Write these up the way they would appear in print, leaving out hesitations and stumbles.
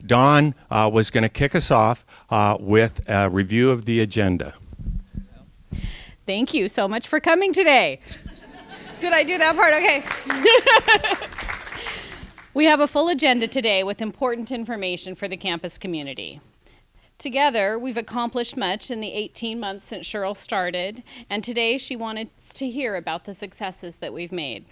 Dawn was going to kick us off with a review of the agenda. Thank you so much for coming today. Did I do that part? Okay. We have a full agenda today with important information for the campus community. Together, we've accomplished much in the 18 months since Cheryl started, and today she wanted to hear about the successes that we've made.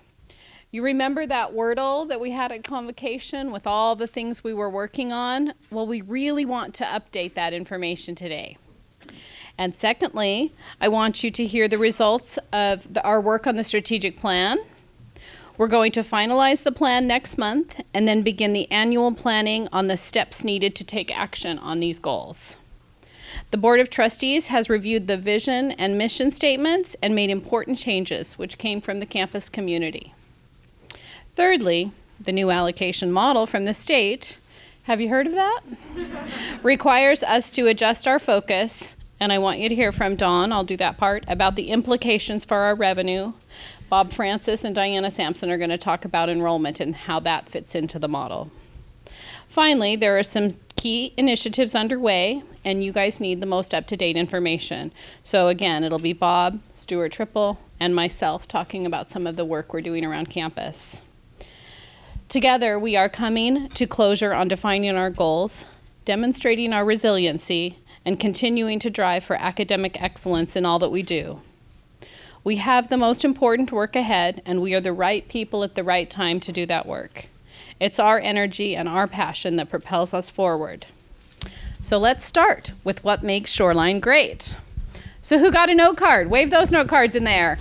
You remember that Wordle that we had at convocation with all the things we were working on? Well, we really want to update that information today. And secondly, I want you to hear the results of our work on the strategic plan. We're going to finalize the plan next month and then begin the annual planning on the steps needed to take action on these goals. The Board of Trustees has reviewed the vision and mission statements and made important changes which came from the campus community. Thirdly, the new allocation model from the state, have you heard of that? Requires us to adjust our focus, and I want you to hear from Dawn, I'll do that part, about the implications for our revenue. Bob Francis and Diana Sampson are going to talk about enrollment and how that fits into the model. Finally, there are some key initiatives underway, and you guys need the most up-to-date information. So again, it'll be Bob, Stuart Triple, and myself talking about some of the work we're doing around campus. Together, we are coming to closure on defining our goals, demonstrating our resiliency, and continuing to drive for academic excellence in all that we do. We have the most important work ahead, and we are the right people at the right time to do that work. It's our energy and our passion that propels us forward. So let's start with what makes Shoreline great. So who got a note card? Wave those note cards in there.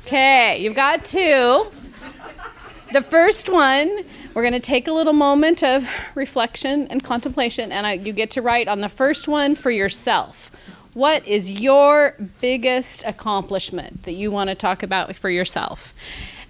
Okay, you've got two. The first one, we're going to take a little moment of reflection and contemplation, and you get to write on the first one for yourself. What is your biggest accomplishment that you want to talk about for yourself?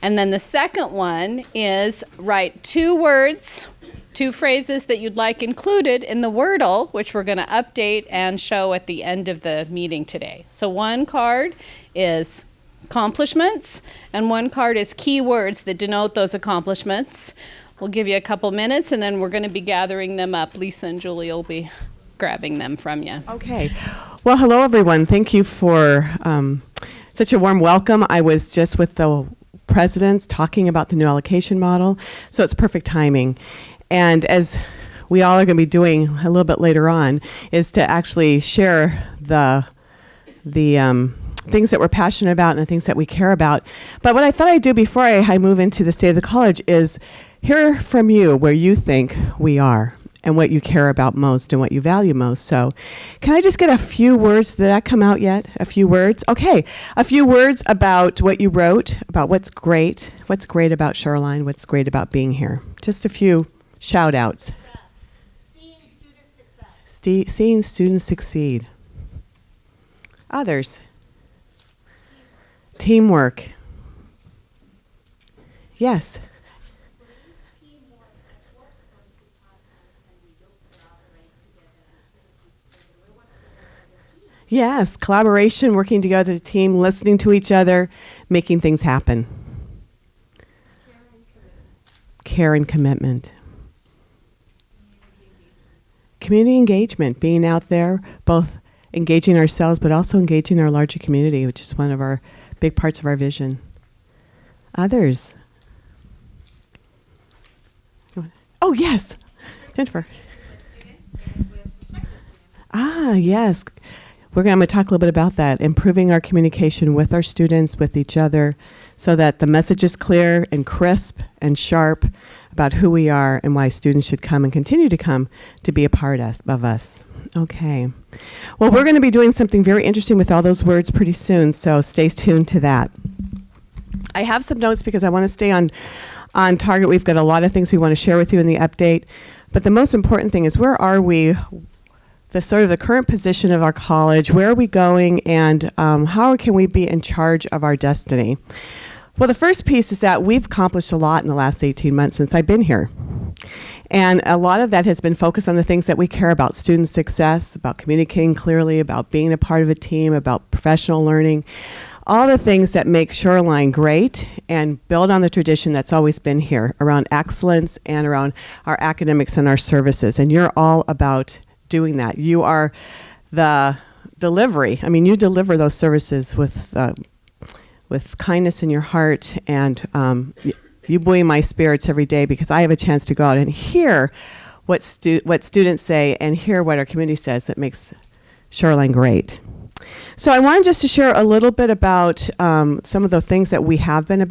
And then the second one is write 2 words, 2 phrases that you'd like included in the Wordle, which we're going to update and show at the end of the meeting today. So one card is accomplishments, and one card is key words that denote those accomplishments. We'll give you a couple minutes, and then we're going to be gathering them up. Lisa and Julie will be grabbing them from you. Okay. Well, hello, everyone. Thank you for such a warm welcome. I was just with the presidents talking about the new allocation model, so it's perfect timing. And as we all are going to be doing a little bit later on, is to actually share the things that we're passionate about and the things that we care about. But what I thought I'd do before I move into the state of the college is hear from you where you think we are, and what you care about most and what you value most. So can I just get a few words? Did that come out yet? A few words? Okay. A few words about what you wrote, about what's great about Shoreline, what's great about being here. Just a few shout outs. Seeing students success. Seeing students succeed. Others. Teamwork. Yes. Yes, collaboration, working together as a team, listening to each other, making things happen. Care and commitment. Community engagement, being out there, both engaging ourselves but also engaging our larger community, which is one of our big parts of our vision. Others. Oh, yes. Jennifer. Ah, yes. I'm going to talk a little bit about that, improving our communication with our students, with each other, so that the message is clear and crisp and sharp about who we are and why students should come and continue to come to be a part of us. Okay. Well, we're going to be doing something very interesting with all those words pretty soon, so stay tuned to that. I have some notes because I want to stay on target. We've got a lot of things we want to share with you in the update, but the most important thing is where are we? The sort of the current position of our college, where are we going, and how can we be in charge of our destiny? Well, the first piece is that we've accomplished a lot in the last 18 months since I've been here. And a lot of that has been focused on the things that we care about: student success, about communicating clearly, about being a part of a team, about professional learning. all the things that make Shoreline great and build on the tradition that's always been here around excellence and around our academics and our services. And you're all about doing that. You are the delivery. I mean, you deliver those services with kindness in your heart, and you buoy my spirits every day because I have a chance to go out and hear what students say and hear what our community says that makes Shoreline great. So I wanted just to share a little bit about some of the things that we have been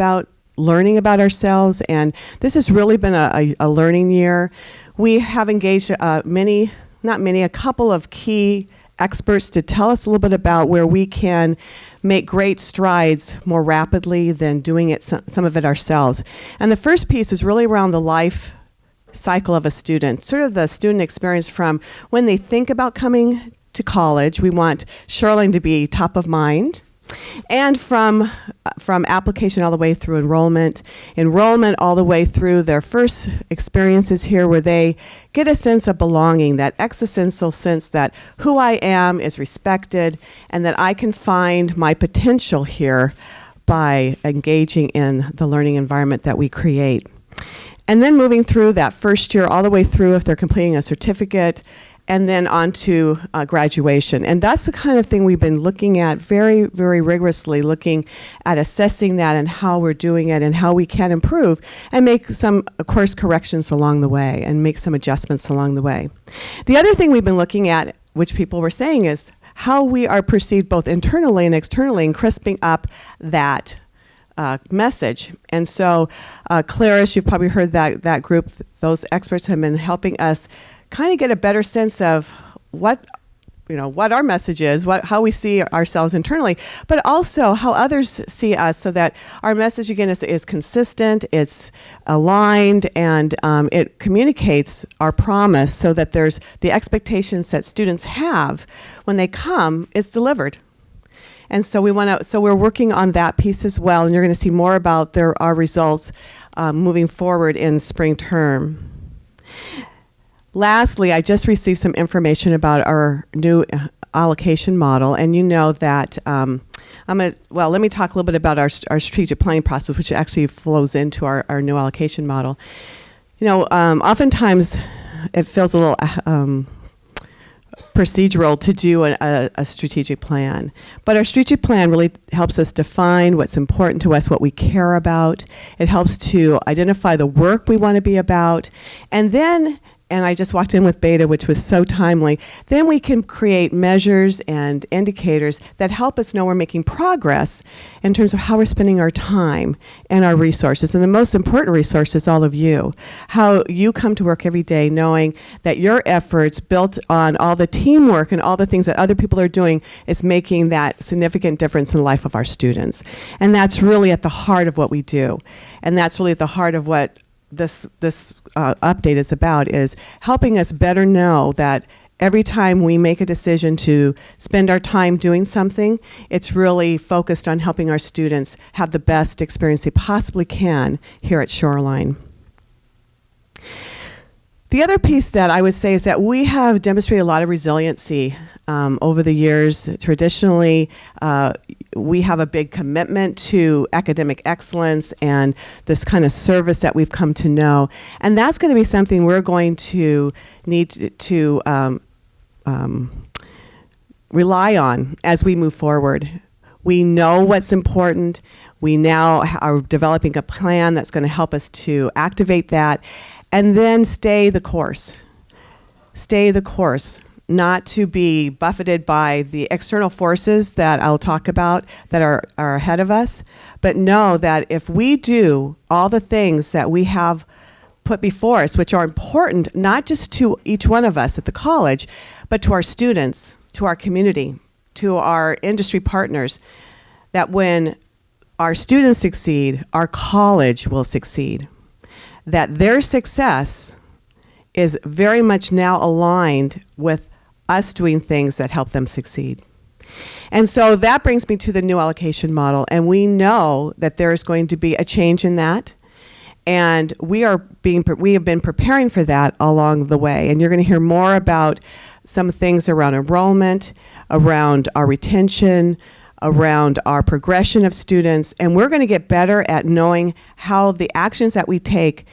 learning about ourselves, and this has really been a learning year. We have engaged a couple of key experts to tell us a little bit about where we can make great strides more rapidly than doing it some of it ourselves. And the first piece is really around the life cycle of a student, sort of the student experience from when they think about coming to college. We want Shoreline to be top of mind, and from application all the way through enrollment all the way through their first experiences here, where they get a sense of belonging, that existential sense that who I am is respected and that I can find my potential here by engaging in the learning environment that we create. And then moving through that first year all the way through if they're completing a certificate, and then on to graduation. And that's the kind of thing we've been looking at very, very rigorously, looking at assessing that and how we're doing it and how we can improve and make some course corrections along the way and make some adjustments along the way. The other thing we've been looking at, which people were saying, is how we are perceived both internally and externally, and crisping up that message. And so Clarice, you've probably heard that group, those experts have been helping us kind of get a better sense of what our message is, how we see ourselves internally, but also how others see us, so that our message again is consistent, it's aligned, and it communicates our promise, so that there's the expectations that students have when they come is delivered. And so we're working on that piece as well, and you're going to see more about our results moving forward in spring term. Lastly, I just received some information about our new allocation model, and you know that let me talk a little bit about our strategic planning process, which actually flows into our new allocation model. Oftentimes it feels a little procedural to do a strategic plan, but our strategic plan really helps us define what's important to us, what we care about. It helps to identify the work we want to be about, and I just walked in with Beta, which was so timely. Then we can create measures and indicators that help us know we're making progress in terms of how we're spending our time and our resources. And the most important resource is all of you. How you come to work every day knowing that your efforts, built on all the teamwork and all the things that other people are doing, is making that significant difference in the life of our students. And that's really at the heart of what we do. And that's really at the heart of what this update is about, is helping us better know that every time we make a decision to spend our time doing something, it's really focused on helping our students have the best experience they possibly can here at Shoreline. The other piece that I would say is that we have demonstrated a lot of resiliency over the years. Traditionally, we have a big commitment to academic excellence and this kind of service that we've come to know. And that's going to be something we're going to need to rely on as we move forward. We know what's important. We now are developing a plan that's going to help us to activate that. And then stay the course. Stay the course, not to be buffeted by the external forces that I'll talk about that are ahead of us, but know that if we do all the things that we have put before us, which are important not just to each one of us at the college, but to our students, to our community, to our industry partners, that when our students succeed, our college will succeed. That their success is very much now aligned with us doing things that help them succeed. And so that brings me to the new allocation model, and we know that there is going to be a change in that, and we have been preparing for that along the way. And you're going to hear more about some things around enrollment, around our retention, around our progression of students, and we're going to get better at knowing how the actions that we take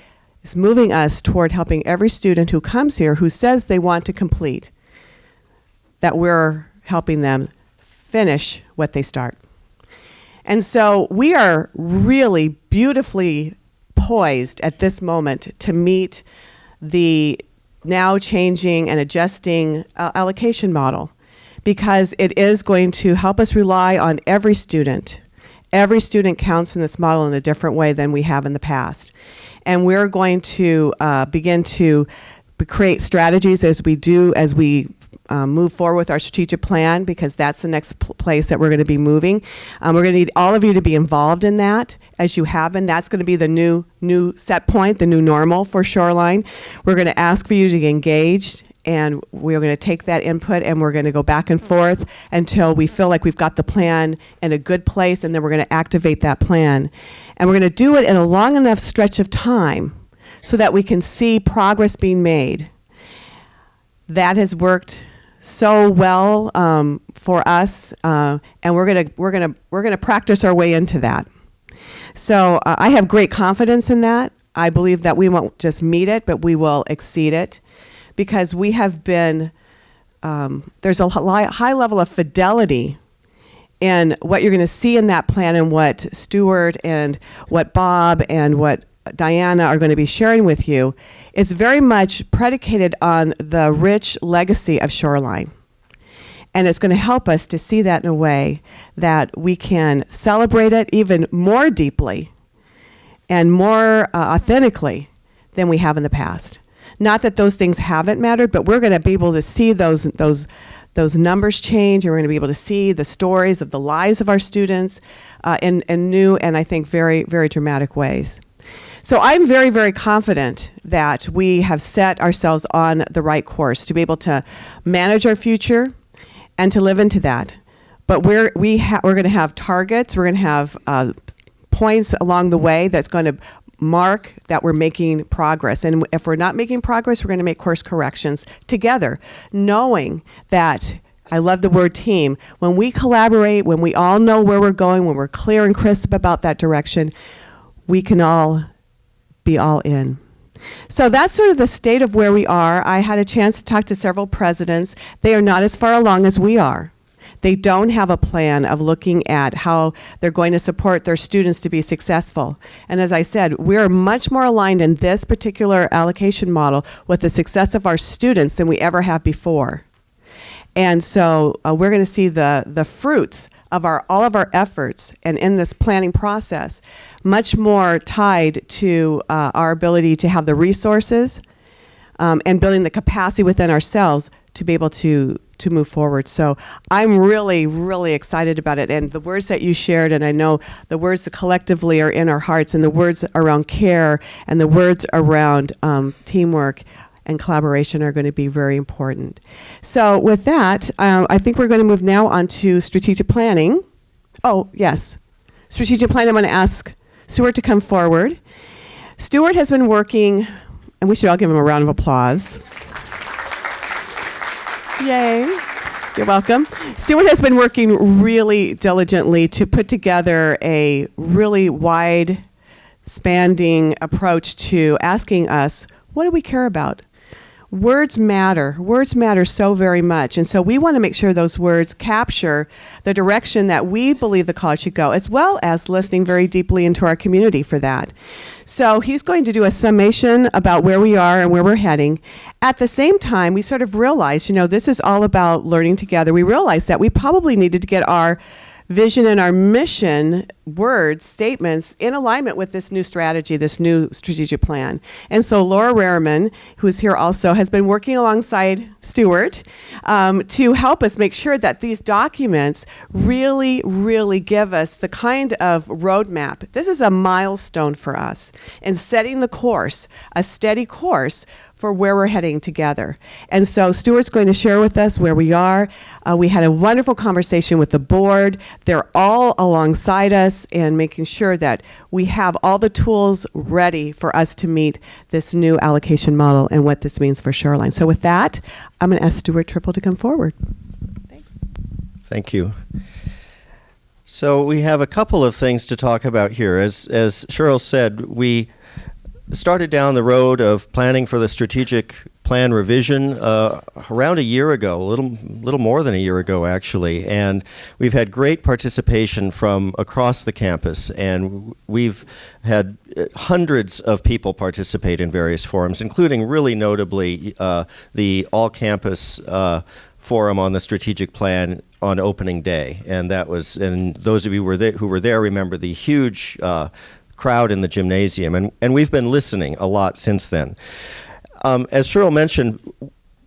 is moving us toward helping every student who comes here who says they want to complete, that we're helping them finish what they start. And so we are really beautifully poised at this moment to meet the now changing and adjusting allocation model, because it is going to help us rely on every student. Every student counts in this model in a different way than we have in the past. And we're going to begin to create strategies as we move forward with our strategic plan, because that's the next place that we're going to be moving. We're going to need all of you to be involved in that, as you have been. That's going to be the new set point, the new normal for Shoreline. We're going to ask for you to get engaged, and we're going to take that input and we're going to go back and forth until we feel like we've got the plan in a good place, and then we're going to activate that plan. And we're going to do it in a long enough stretch of time so that we can see progress being made. That has worked so well for us, and we're gonna practice our way into that. So I have great confidence in that. I believe that we won't just meet it, but we will exceed it, because we have been there's a high level of fidelity in what you're going to see in that plan, and what Stuart and what Bob and what Diana are going to be sharing with you. It's very much predicated on the rich legacy of Shoreline. And it's going to help us to see that in a way that we can celebrate it even more deeply and more authentically than we have in the past. Not that those things haven't mattered, but we're going to be able to see those numbers change, and we're going to be able to see the stories of the lives of our students in new and I think very, very dramatic ways. So I'm very, very confident that we have set ourselves on the right course to be able to manage our future and to live into that. But we're going to have targets. We're going to have points along the way that's going to mark that we're making progress. And if we're not making progress, we're going to make course corrections together, knowing that, I love the word team, when we collaborate, when we all know where we're going, when we're clear and crisp about that direction, we can all be all in. So that's sort of the state of where we are. I had a chance to talk to several presidents. They are not as far along as we are. They don't have a plan of looking at how they're going to support their students to be successful. And as I said, we're much more aligned in this particular allocation model with the success of our students than we ever have before. And so we're going to see the fruits of all of our efforts, and in this planning process, much more tied to our ability to have the resources and building the capacity within ourselves to be able to move forward. So I'm really, really excited about it. And the words that you shared, and I know the words that collectively are in our hearts, and the words around care and the words around teamwork and collaboration are going to be very important. So with that, I think we're going to move now on to strategic planning. Oh, yes. Strategic planning, I'm going to ask Stuart to come forward. Stuart has been working, and we should all give him a round of applause. Yay. You're welcome. Stuart has been working really diligently to put together a really wide-spanning approach to asking us, what do we care about? Words matter. Words matter so very much. And so we want to make sure those words capture the direction that we believe the college should go, as well as listening very deeply into our community for that. So he's going to do a summation about where we are and where we're heading. At the same time, we sort of realized, this is all about learning together. We realized that we probably needed to get our vision and our mission words, statements in alignment with this new strategy, this new strategic plan. And so Laura Rariman, who is here also, has been working alongside Stuart to help us make sure that these documents really, really give us the kind of roadmap. This is a milestone for us in setting the course, a steady course for where we're heading together. And so Stuart's going to share with us where we are. We had a wonderful conversation with the board. They're all alongside us in making sure that we have all the tools ready for us to meet this new allocation model and what this means for Shoreline. So with that, I'm going to ask Stuart Triple to come forward. Thanks. Thank you. So we have a couple of things to talk about here. As Cheryl said, we started down the road of planning for the strategic plan revision around a year ago, a little more than a year ago actually, and we've had great participation from across the campus, and we've had hundreds of people participate in various forums, including really notably the all-campus forum on the strategic plan on opening day, and those of you who were there remember the huge crowd in the gymnasium, and we've been listening a lot since then. As Cheryl mentioned,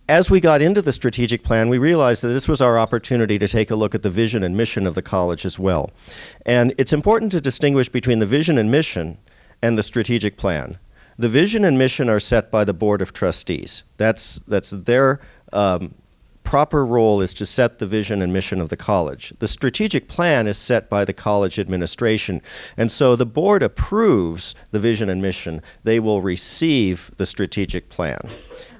as we got into the strategic plan, we realized that this was our opportunity to take a look at the vision and mission of the college as well. And it's important to distinguish between the vision and mission and the strategic plan. The vision and mission are set by the Board of Trustees. That's their proper role is to set the vision and mission of the college. The strategic plan is set by the college administration, and so the board approves the vision and mission. They will receive the strategic plan,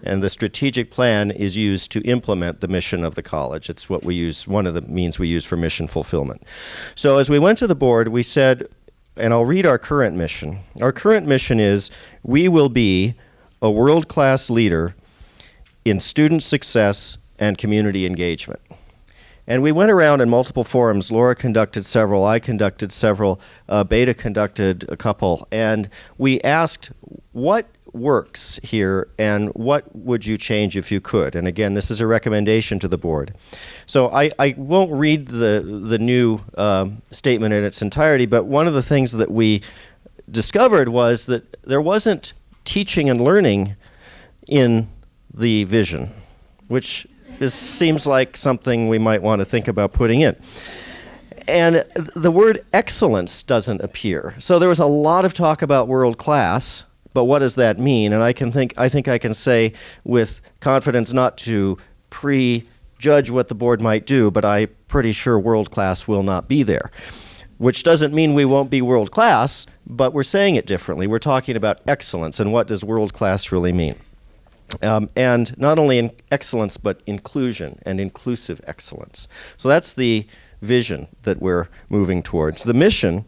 and the strategic plan is used to implement the mission of the college. It's what we use, one of the means we use for mission fulfillment. So as we went to the board, we said, and I'll read our current mission. Our current mission is, we will be a world-class leader in student success and community engagement. And we went around in multiple forums. Laura conducted several, I conducted several, Beta conducted a couple, and we asked what works here and what would you change if you could? And again, this is a recommendation to the board. So I won't read the new statement in its entirety, but one of the things that we discovered was that there wasn't teaching and learning in the vision, which seems like something we might want to think about putting in. And the word excellence doesn't appear. So there was a lot of talk about world class, but what does that mean? And I think I can say with confidence not to prejudge what the board might do, but I'm pretty sure world class will not be there. Which doesn't mean we won't be world class, but we're saying it differently. We're talking about excellence, and what does world class really mean? And not only in excellence, but inclusion and inclusive excellence. So that's the vision that we're moving towards. The mission,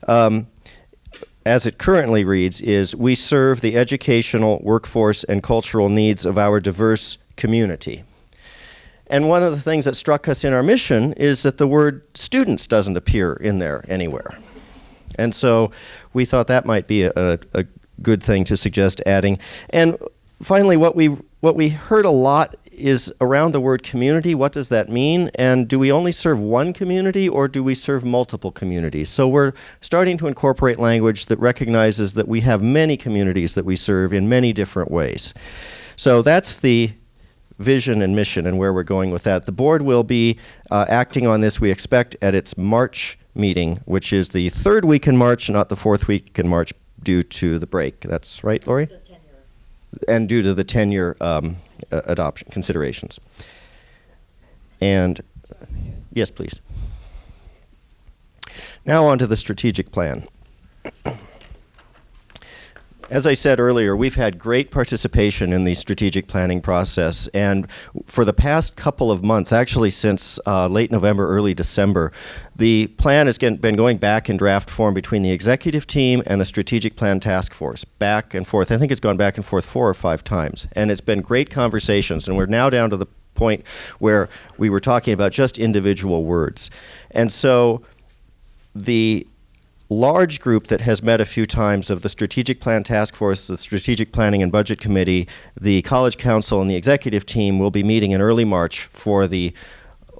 as it currently reads, is we serve the educational, workforce, and cultural needs of our diverse community. And one of the things that struck us in our mission is that the word students doesn't appear in there anywhere. And so we thought that might be a good thing to suggest adding. And finally, what we heard a lot is around the word community. What does that mean? And do we only serve one community, or do we serve multiple communities? So we're starting to incorporate language that recognizes that we have many communities that we serve in many different ways. So that's the vision and mission and where we're going with that. The board will be acting on this, we expect, at its March meeting, which is the third week in March, not the fourth week in March, due to the break. That's right, Lori? And due to the tenure adoption considerations. And yes, please. Now on to the strategic plan. As I said earlier, we've had great participation in the strategic planning process, and for the past couple of months, actually since late November, early December, the plan has been going back in draft form between the executive team and the strategic plan task force, back and forth. I think it's gone back and forth 4 or 5 times, and it's been great conversations, and we're now down to the point where we were talking about just individual words. And so the large group that has met a few times of the Strategic Plan Task Force, the Strategic Planning and Budget Committee, the College Council, and the executive team will be meeting in early March for the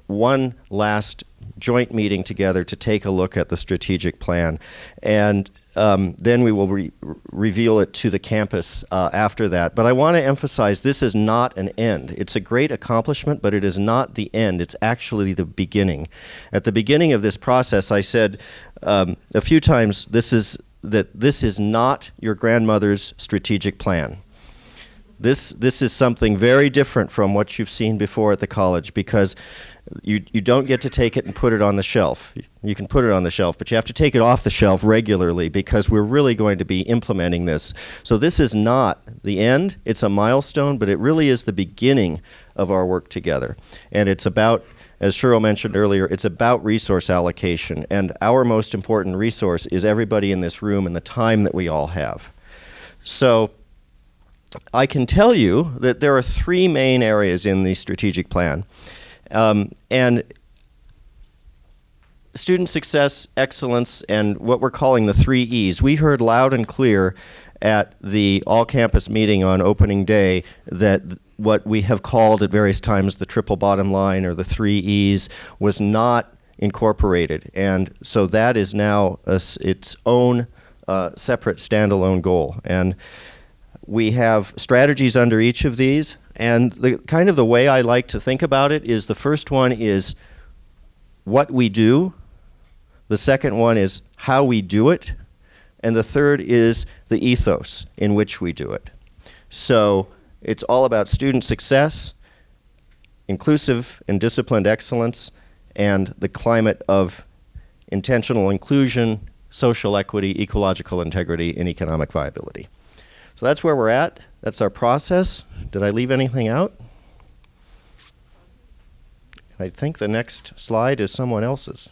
one last joint meeting together to take a look at the strategic plan. And then we will reveal it to the campus after that. But I want to emphasize this is not an end. It's a great accomplishment, but it is not the end. It's actually the beginning. At the beginning of this process, I said a few times this is not your grandmother's strategic plan. This is something very different from what you've seen before at the college, because you don't get to take it and put it on the shelf. You can put it on the shelf, but you have to take it off the shelf regularly, because we're really going to be implementing this. So this is not the end. It's a milestone, but it really is the beginning of our work together. And it's about as Cheryl mentioned earlier, it's about resource allocation, and our most important resource is everybody in this room and the time that we all have. So I can tell you that there are three main areas in the strategic plan. And student success, excellence, and what we're calling the 3 E's. We heard loud and clear at the all-campus meeting on opening day that what we have called at various times the triple bottom line or the 3 E's was not incorporated. And so that is now its own separate standalone goal. And we have strategies under each of these. And the kind of the way I like to think about it is the first one is what we do. The second one is how we do it. And the third is the ethos in which we do it. So it's all about student success, inclusive and disciplined excellence, and the climate of intentional inclusion, social equity, ecological integrity, and economic viability. So that's where we're at. That's our process. Did I leave anything out? I think the next slide is someone else's.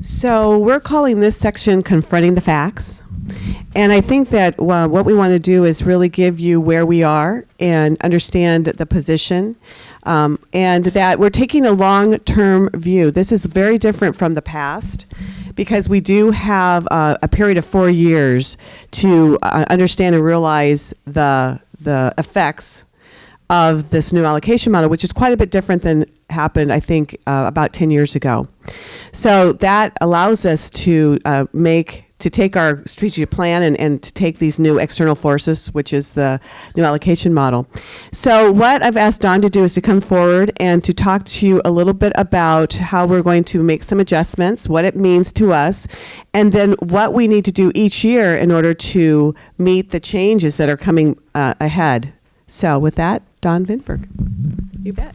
So we're calling this section Confronting the Facts. And I think that what we want to do is really give you where we are and understand the position, and that we're taking a long-term view. This is very different from the past because we do have a period of 4 years to understand and realize the effects of this new allocation model, which is quite a bit different than happened, I think, about 10 years ago. So that allows us to take our strategic plan and to take these new external forces, which is the new allocation model. So what I've asked Dawn to do is to come forward and to talk to you a little bit about how we're going to make some adjustments, what it means to us, and then what we need to do each year in order to meet the changes that are coming ahead. So with that, Dawn Vinberg. You bet.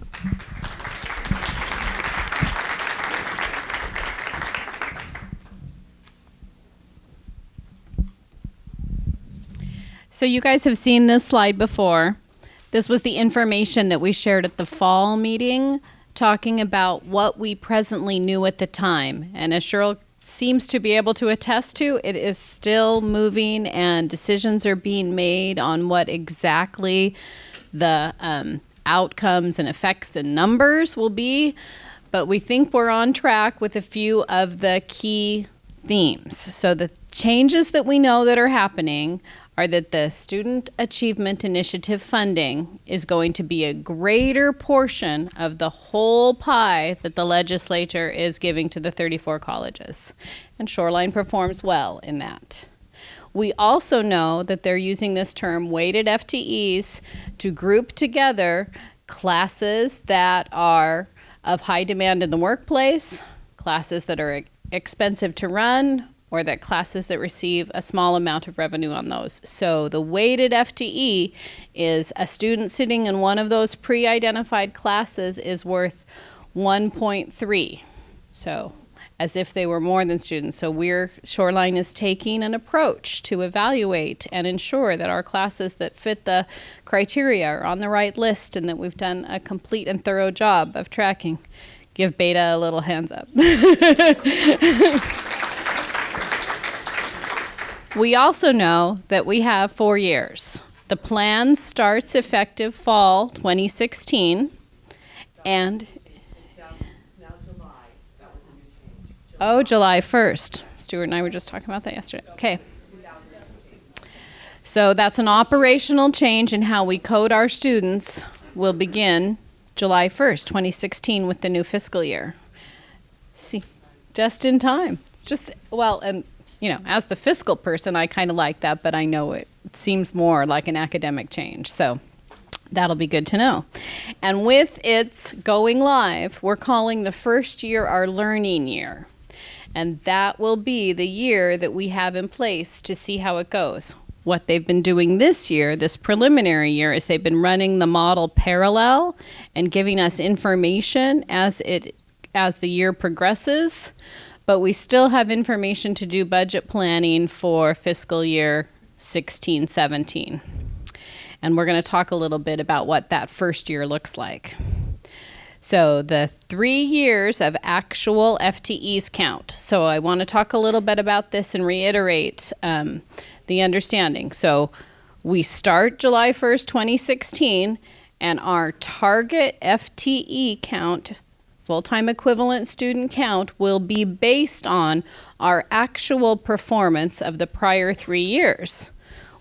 So you guys have seen this slide before. This was the information that we shared at the fall meeting, talking about what we presently knew at the time. And as Cheryl seems to be able to attest to, it is still moving and decisions are being made on what exactly the outcomes and effects and numbers will be. But we think we're on track with a few of the key themes. So the changes that we know that are happening are that the Student Achievement Initiative funding is going to be a greater portion of the whole pie that the legislature is giving to the 34 colleges. And Shoreline performs well in that. We also know that they're using this term weighted FTEs to group together classes that are of high demand in the workplace, classes that are expensive to run, or that classes that receive a small amount of revenue on those. So the weighted FTE is a student sitting in one of those pre-identified classes is worth 1.3. So as if they were more than students. So Shoreline is taking an approach to evaluate and ensure that our classes that fit the criteria are on the right list and that we've done a complete and thorough job of tracking. Give Beta a little hands up. We also know that we have 4 years. The plan starts effective fall 2016, and July 1st. Stuart and I were just talking about that yesterday. Okay. So that's an operational change in how we code our students will begin July 1st, 2016 with the new fiscal year. See, just in time. As the fiscal person, I kind of like that, but I know it seems more like an academic change. So that'll be good to know. And with its going live, we're calling the first year our learning year. And that will be the year that we have in place to see how it goes. What they've been doing this year, this preliminary year, is they've been running the model parallel and giving us information as the year progresses. But we still have information to do budget planning for fiscal year 16-17. And we're going to talk a little bit about what that first year looks like. So the 3 years of actual FTEs count. So I want to talk a little bit about this and reiterate the understanding. So we start July 1st, 2016, and our target FTE count, full-time equivalent student count, will be based on our actual performance of the prior 3 years,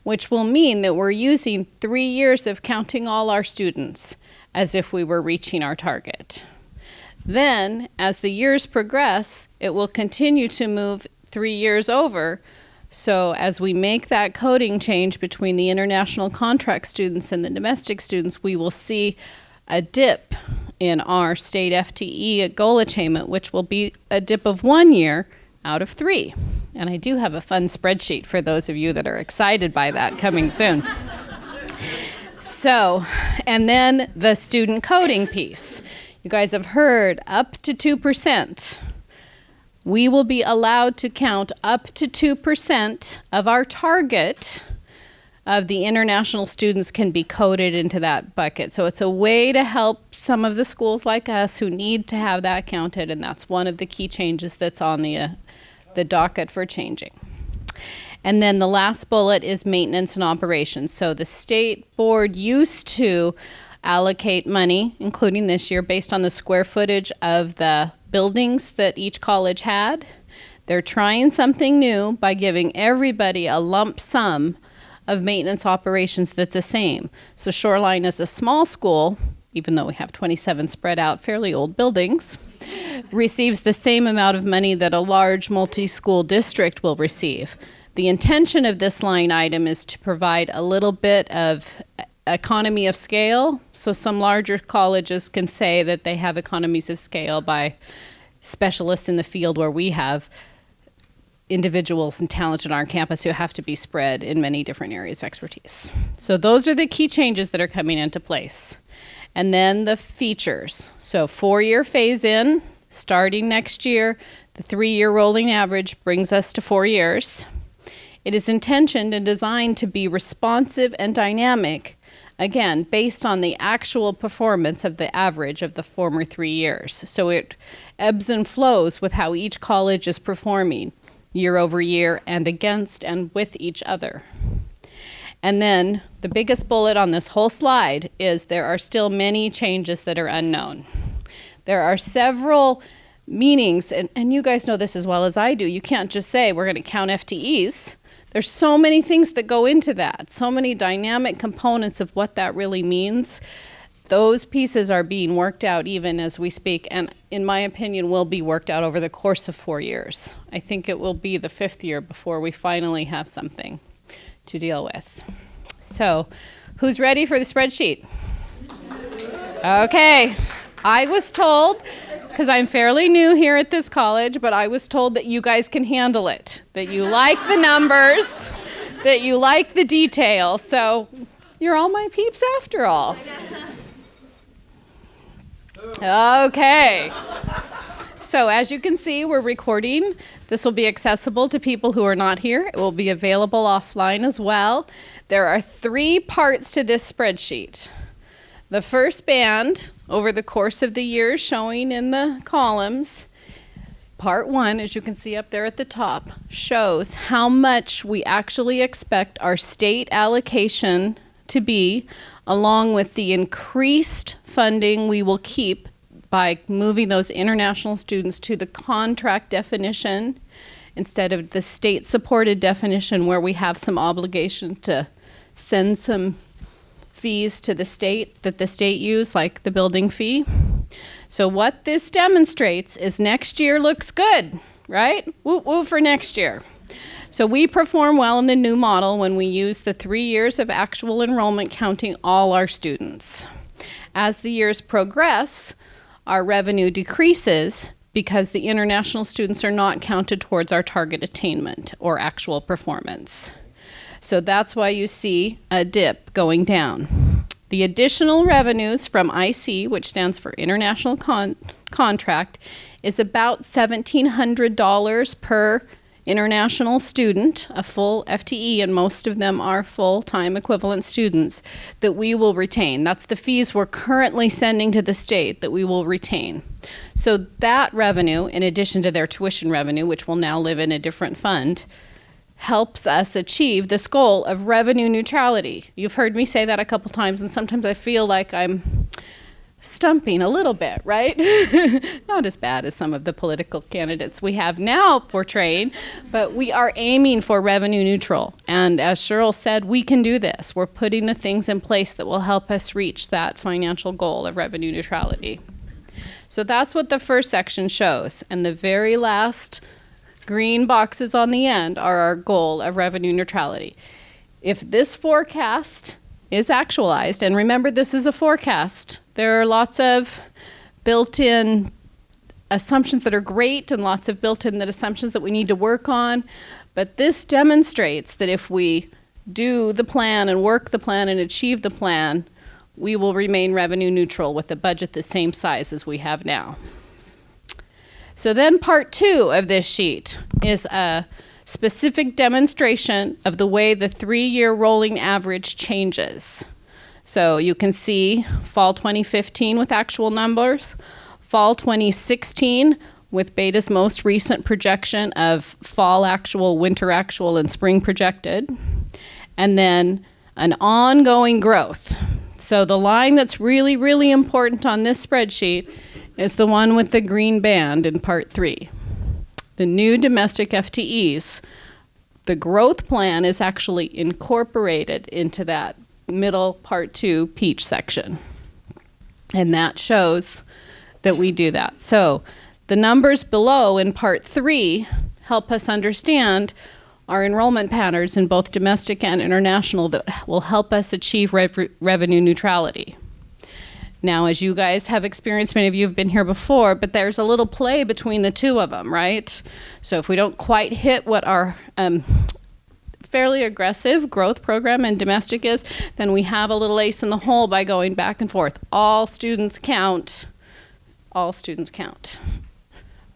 which will mean that we're using 3 years of counting all our students as if we were reaching our target. Then, as the years progress, it will continue to move 3 years over. So as we make that coding change between the international contract students and the domestic students, we will see a dip in our state FTE goal attainment, which will be a dip of 1 year out of 3. And I do have a fun spreadsheet for those of you that are excited by that coming soon. So, and then the student coding piece. You guys have heard up to 2%. We will be allowed to count up to 2% of our target of the international students can be coded into that bucket. So it's a way to help some of the schools like us who need to have that counted, and that's one of the key changes that's on the docket for changing. And then the last bullet is maintenance and operations. So the state board used to allocate money, including this year, based on the square footage of the buildings that each college had. They're trying something new by giving everybody a lump sum of maintenance operations that's the same. So Shoreline is a small school, even though we have 27 spread out fairly old buildings, receives the same amount of money that a large multi-school district will receive. The intention of this line item is to provide a little bit of economy of scale, so some larger colleges can say that they have economies of scale by specialists in the field, where we have individuals and talent on our campus who have to be spread in many different areas of expertise. So those are the key changes that are coming into place. And then the features. So 4-year phase-in, starting next year. The 3-year rolling average brings us to 4 years. It is intentioned and designed to be responsive and dynamic, again, based on the actual performance of the average of the former 3 years. So it ebbs and flows with how each college is performing year over year and against and with each other. And then the biggest bullet on this whole slide is there are still many changes that are unknown. There are several meanings, and you guys know this as well as I do. You can't just say we're going to count FTEs. There's so many things that go into that, so many dynamic components of what that really means. Those pieces are being worked out even as we speak, and in my opinion will be worked out over the course of 4 years. I think it will be the 5th year before we finally have something to deal with. So, who's ready for the spreadsheet? Okay, I was told, because I'm fairly new here at this college, but I was told that you guys can handle it, that you like the numbers, that you like the details, so you're all my peeps after all. Okay. So as you can see, we're recording. This will be accessible to people who are not here. It will be available offline as well. There are 3 parts to this spreadsheet. The first band, over the course of the year, showing in the columns, part 1, as you can see up there at the top, shows how much we actually expect our state allocation to be, along with the increased funding we will keep by moving those international students to the contract definition instead of the state-supported definition, where we have some obligation to send some fees to the state that the state use, like the building fee. So what this demonstrates is next year looks good, right? Woo woo for next year. So we perform well in the new model when we use the 3 years of actual enrollment counting all our students. As the years progress, our revenue decreases because the international students are not counted towards our target attainment or actual performance. So that's why you see a dip going down. The additional revenues from IC, which stands for International Contract, is about $1,700 per international student, a full FTE, and most of them are full-time equivalent students, that we will retain. That's the fees we're currently sending to the state that we will retain. So that revenue, in addition to their tuition revenue, which will now live in a different fund, helps us achieve this goal of revenue neutrality. You've heard me say that a couple times, and sometimes I feel like I'm stumping a little bit, right? Not as bad as some of the political candidates we have now portraying, but we are aiming for revenue neutral. And as Cheryl said, we can do this. We're putting the things in place that will help us reach that financial goal of revenue neutrality. So that's what the first section shows. And the very last green boxes on the end are our goal of revenue neutrality. If this forecast is actualized, and remember this is a forecast, there are lots of built-in assumptions that are great and lots of built-in assumptions that we need to work on, but this demonstrates that if we do the plan and work the plan and achieve the plan, we will remain revenue neutral with a budget the same size as we have now. So then part 2 of this sheet is a specific demonstration of the way the 3-year rolling average changes. So you can see fall 2015 with actual numbers, fall 2016 with Beta's most recent projection of fall actual, winter actual, and spring projected, and then an ongoing growth. So the line that's really, really important on this spreadsheet is the one with the green band in part 3. The new domestic FTEs. The growth plan is actually incorporated into that middle part 2 peach section. And that shows that we do that. So the numbers below in part 3 help us understand our enrollment patterns in both domestic and international that will help us achieve revenue neutrality. Now, as you guys have experienced, many of you have been here before, but there's a little play between the two of them, right? So if we don't quite hit what our fairly aggressive growth program in domestic is, then we have a little ace in the hole by going back and forth. All students count. All students count.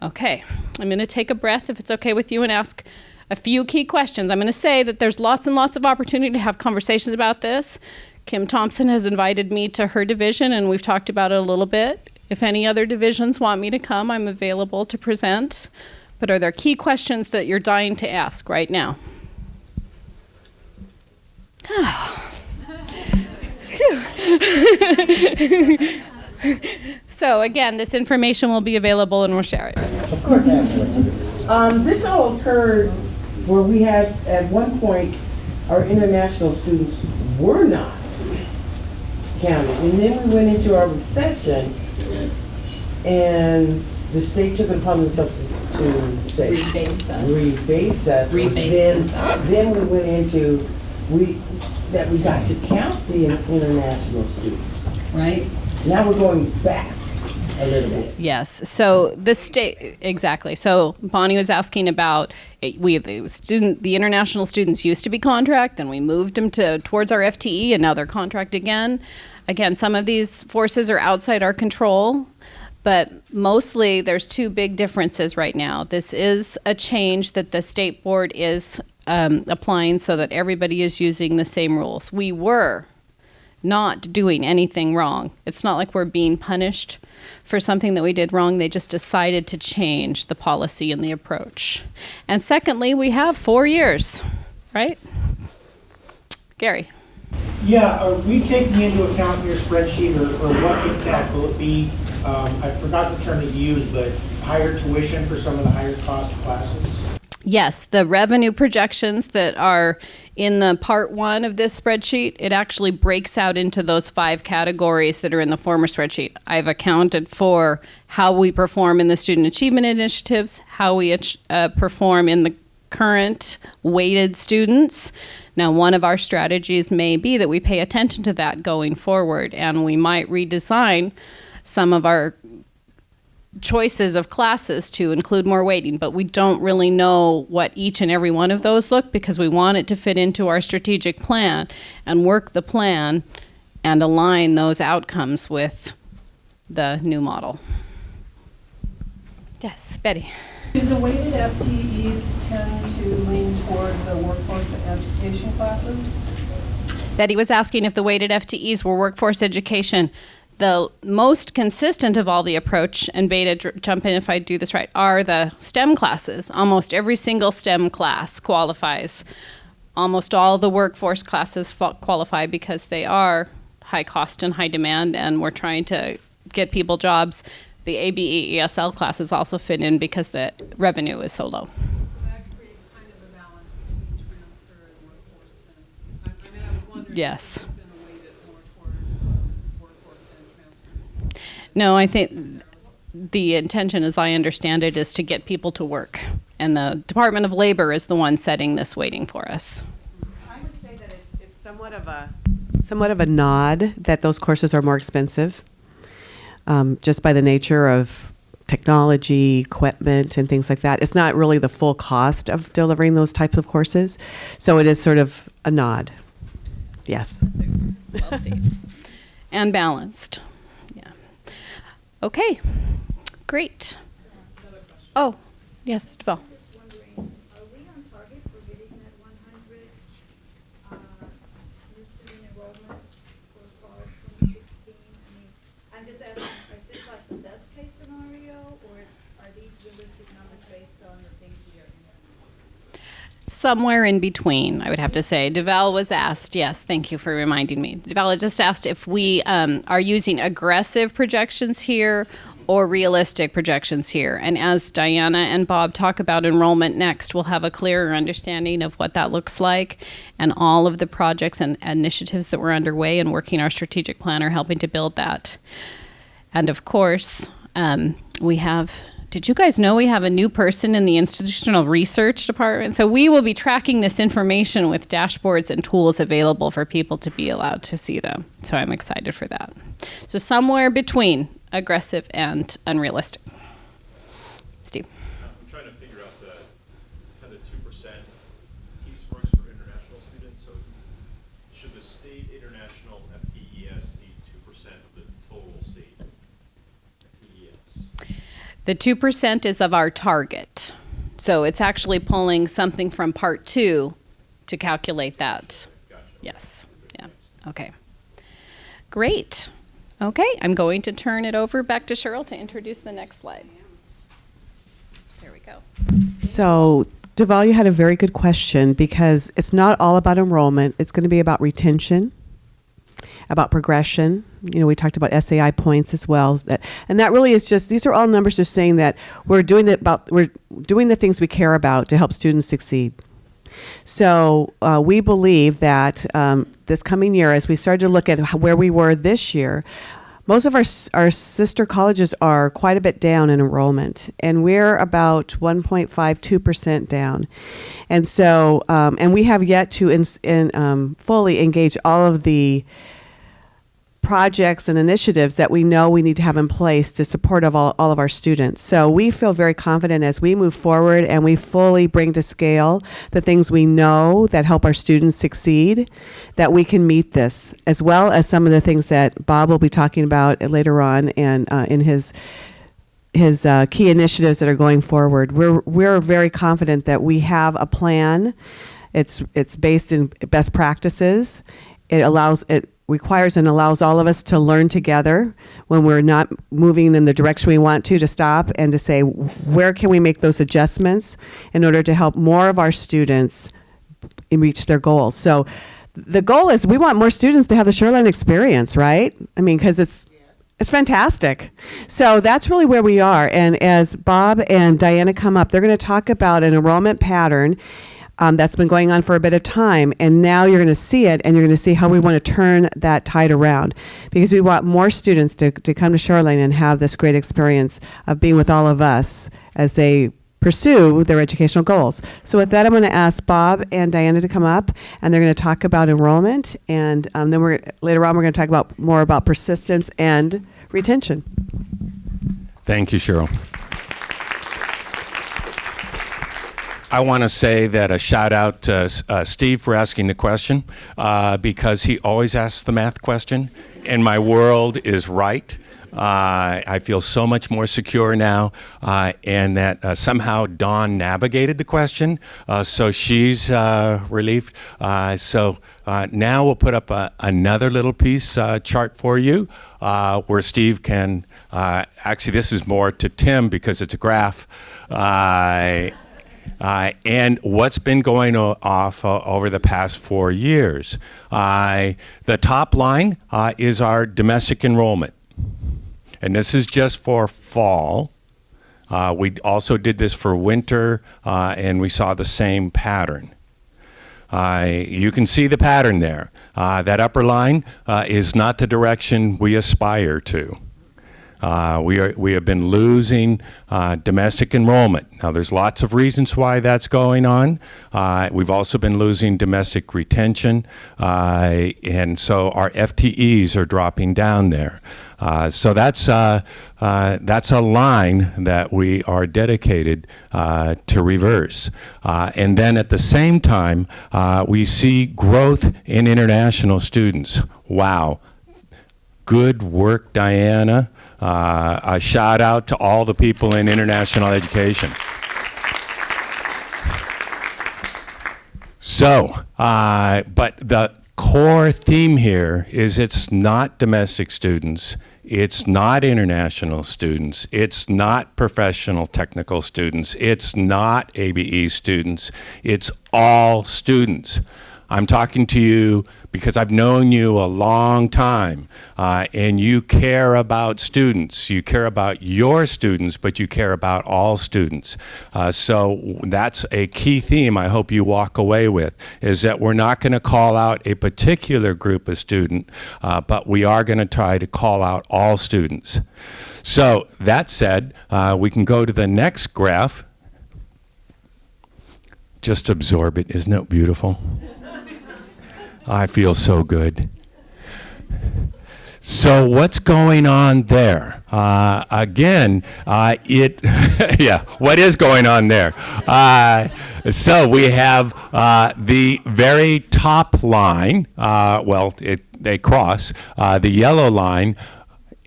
Okay, I'm going to take a breath, if it's okay with you, and ask a few key questions. I'm going to say that there's lots and lots of opportunity to have conversations about this. Kim Thompson has invited me to her division, and we've talked about it a little bit. If any other divisions want me to come, I'm available to present. But are there key questions that you're dying to ask right now? So again, this information will be available and we'll share it. Of course, this all occurred where we had, at one point, our international students were not counted. And then we went into our recession, and the state took it upon themselves to say, rebase us. Then we went into, that we got to count the international students. Right. Now we're going back a little bit. Yes. So the state, exactly. So Bonnie was asking about the international students used to be contract, then we moved them towards our FTE, and now they're contract again. Again, some of these forces are outside our control, but mostly there's two big differences right now. This is a change that the state board is applying so that everybody is using the same rules. We were not doing anything wrong. It's not like we're being punished for something that we did wrong. They just decided to change the policy and the approach. And secondly, we have 4 years, right? Gary. Yeah, are we taking into account in your spreadsheet, or what impact will it be? I forgot the term that you used, but higher tuition for some of the higher cost classes? Yes, the revenue projections that are in the part 1 of this spreadsheet, it actually breaks out into those 5 categories that are in the former spreadsheet. I've accounted for how we perform in the student achievement initiatives, how we perform in the current weighted students. Now, one of our strategies may be that we pay attention to that going forward, and we might redesign some of our choices of classes to include more weighting, but we don't really know what each and every one of those look, because we want it to fit into our strategic plan and work the plan and align those outcomes with the new model. Yes, Betty. Do the weighted FTEs tend to lean toward the workforce education classes? Betty was asking if the weighted FTEs were workforce education. The most consistent of all the approach, and Beta, jump in if I do this right, are the STEM classes. Almost every single STEM class qualifies. Almost all the workforce classes qualify because they are high cost and high demand, and we're trying to get people jobs. The ABE ESL classes also fit in because the revenue is so low. So that creates kind of a balance between transfer and workforce then. I mean, I was wondering Yes. if it's going to weight it more toward workforce than transfer. No, I think the intention, as I understand it, is to get people to work. And the Department of Labor is the one setting this weighting for us. I would say that it's somewhat of a nod that those courses are more expensive, just by the nature of technology, equipment, and things like that. It's not really the full cost of delivering those types of courses, so it is sort of a nod. Yes. Well stated. And balanced. Yeah. Okay. Great. Oh, yes, Val. Just wondering, are we on target for getting that 100 new student enrollment for fall 2016? I mean, I'm just asking, is this like the best case scenario, or are these realistic numbers based on the things we are implementing? Somewhere in between, I would have to say. Deval was asked, yes, thank you for reminding me. Deval just asked if we are using aggressive projections here or realistic projections here. And as Diana and Bob talk about enrollment next, we'll have a clearer understanding of what that looks like, and all of the projects and initiatives that we're underway and working our strategic plan are helping to build that. And of course, we have, did you guys know we have a new person in the institutional research department? So we will be tracking this information with dashboards and tools available for people to be allowed to see them. So I'm excited for that. So somewhere between aggressive and unrealistic. Steve. I'm trying to figure out how the 2% piece works for international students. So should the state international FTES be 2% of the total state FTES? The 2% is of our target. So it's actually pulling something from part 2 to calculate that. Gotcha. Yes. Yeah. Okay. Great. Okay, I'm going to turn it over back to Cheryl to introduce the next slide. There we go. So, Deval, you had a very good question, because it's not all about enrollment. It's going to be about retention, about progression. You know, we talked about SAI points as well. And that really is just, these are all numbers just saying that we're doing the things we care about to help students succeed. So we believe that this coming year, as we started to look at where we were this year, most of our sister colleges are quite a bit down in enrollment, and we're about 1.52% down. And so, and we have yet to fully engage all of the projects and initiatives that we know we need to have in place to support all of our students. So we feel very confident as we move forward and we fully bring to scale the things we know that help our students succeed, that we can meet this, as well as some of the things that Bob will be talking about later on and in his key initiatives that are going forward. We're very confident that we have a plan. It's based in best practices. It requires and allows all of us to learn together when we're not moving in the direction we want to stop and to say, where can we make those adjustments in order to help more of our students reach their goals. So the goal is we want more students to have the Shoreline experience, right? I mean, because it's fantastic. So that's really where we are. And as Bob and Diana come up, they're going to talk about an enrollment pattern that's been going on for a bit of time, and now you're going to see it, and you're going to see how we want to turn that tide around, because we want more students to come to Shoreline and have this great experience of being with all of us as they pursue their educational goals. So with that, I'm going to ask Bob and Diana to come up, and they're going to talk about enrollment, and then later on we're going to talk more about persistence and retention. Thank you, Cheryl. I want to say that a shout out to Steve for asking the question, because he always asks the math question, and my world is right. I feel so much more secure now, and that somehow Dawn navigated the question, so she's relieved. So now we'll put up another little piece chart for you, where Steve can, actually this is more to Tim because it's a graph, and what's been going off over the past 4 years. The top line is our domestic enrollment. And this is just for fall. We also did this for winter, and we saw the same pattern. You can see the pattern there. That upper line is not the direction we aspire to. We have been losing domestic enrollment. Now, there's lots of reasons why that's going on. We've also been losing domestic retention, and so our FTEs are dropping down there. So that's a line that we are dedicated to reverse. And then at the same time, we see growth in international students. Wow. Good work, Diana. A shout out to all the people in international education. So, but the core theme here is it's not domestic students, it's not international students, it's not professional technical students, it's not ABE students, it's all students. I'm talking to you because I've known you a long time, and you care about students. You care about your students, but you care about all students. So that's a key theme I hope you walk away with, is that we're not going to call out a particular group of student, but we are going to try to call out all students. So that said, we can go to the next graph. Just absorb it. Isn't it beautiful? I feel so good. So what's going on there? Again, yeah, what is going on there? So we have the very top line, they cross, the yellow line,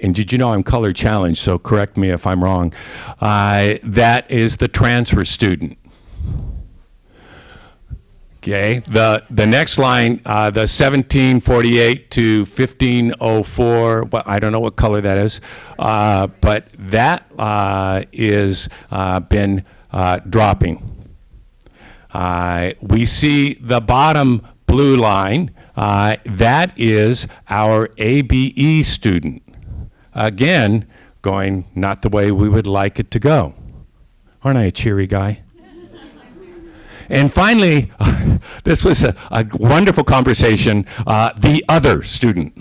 and did you know I'm color challenged, so correct me if I'm wrong, that is the transfer student. Okay, the next line, the 1748 to 1504, well, I don't know what color that is, but that is been dropping. We see the bottom blue line, that is our ABE student. Again, going not the way we would like it to go. Aren't I a cheery guy? And finally, this was a wonderful conversation, the other student.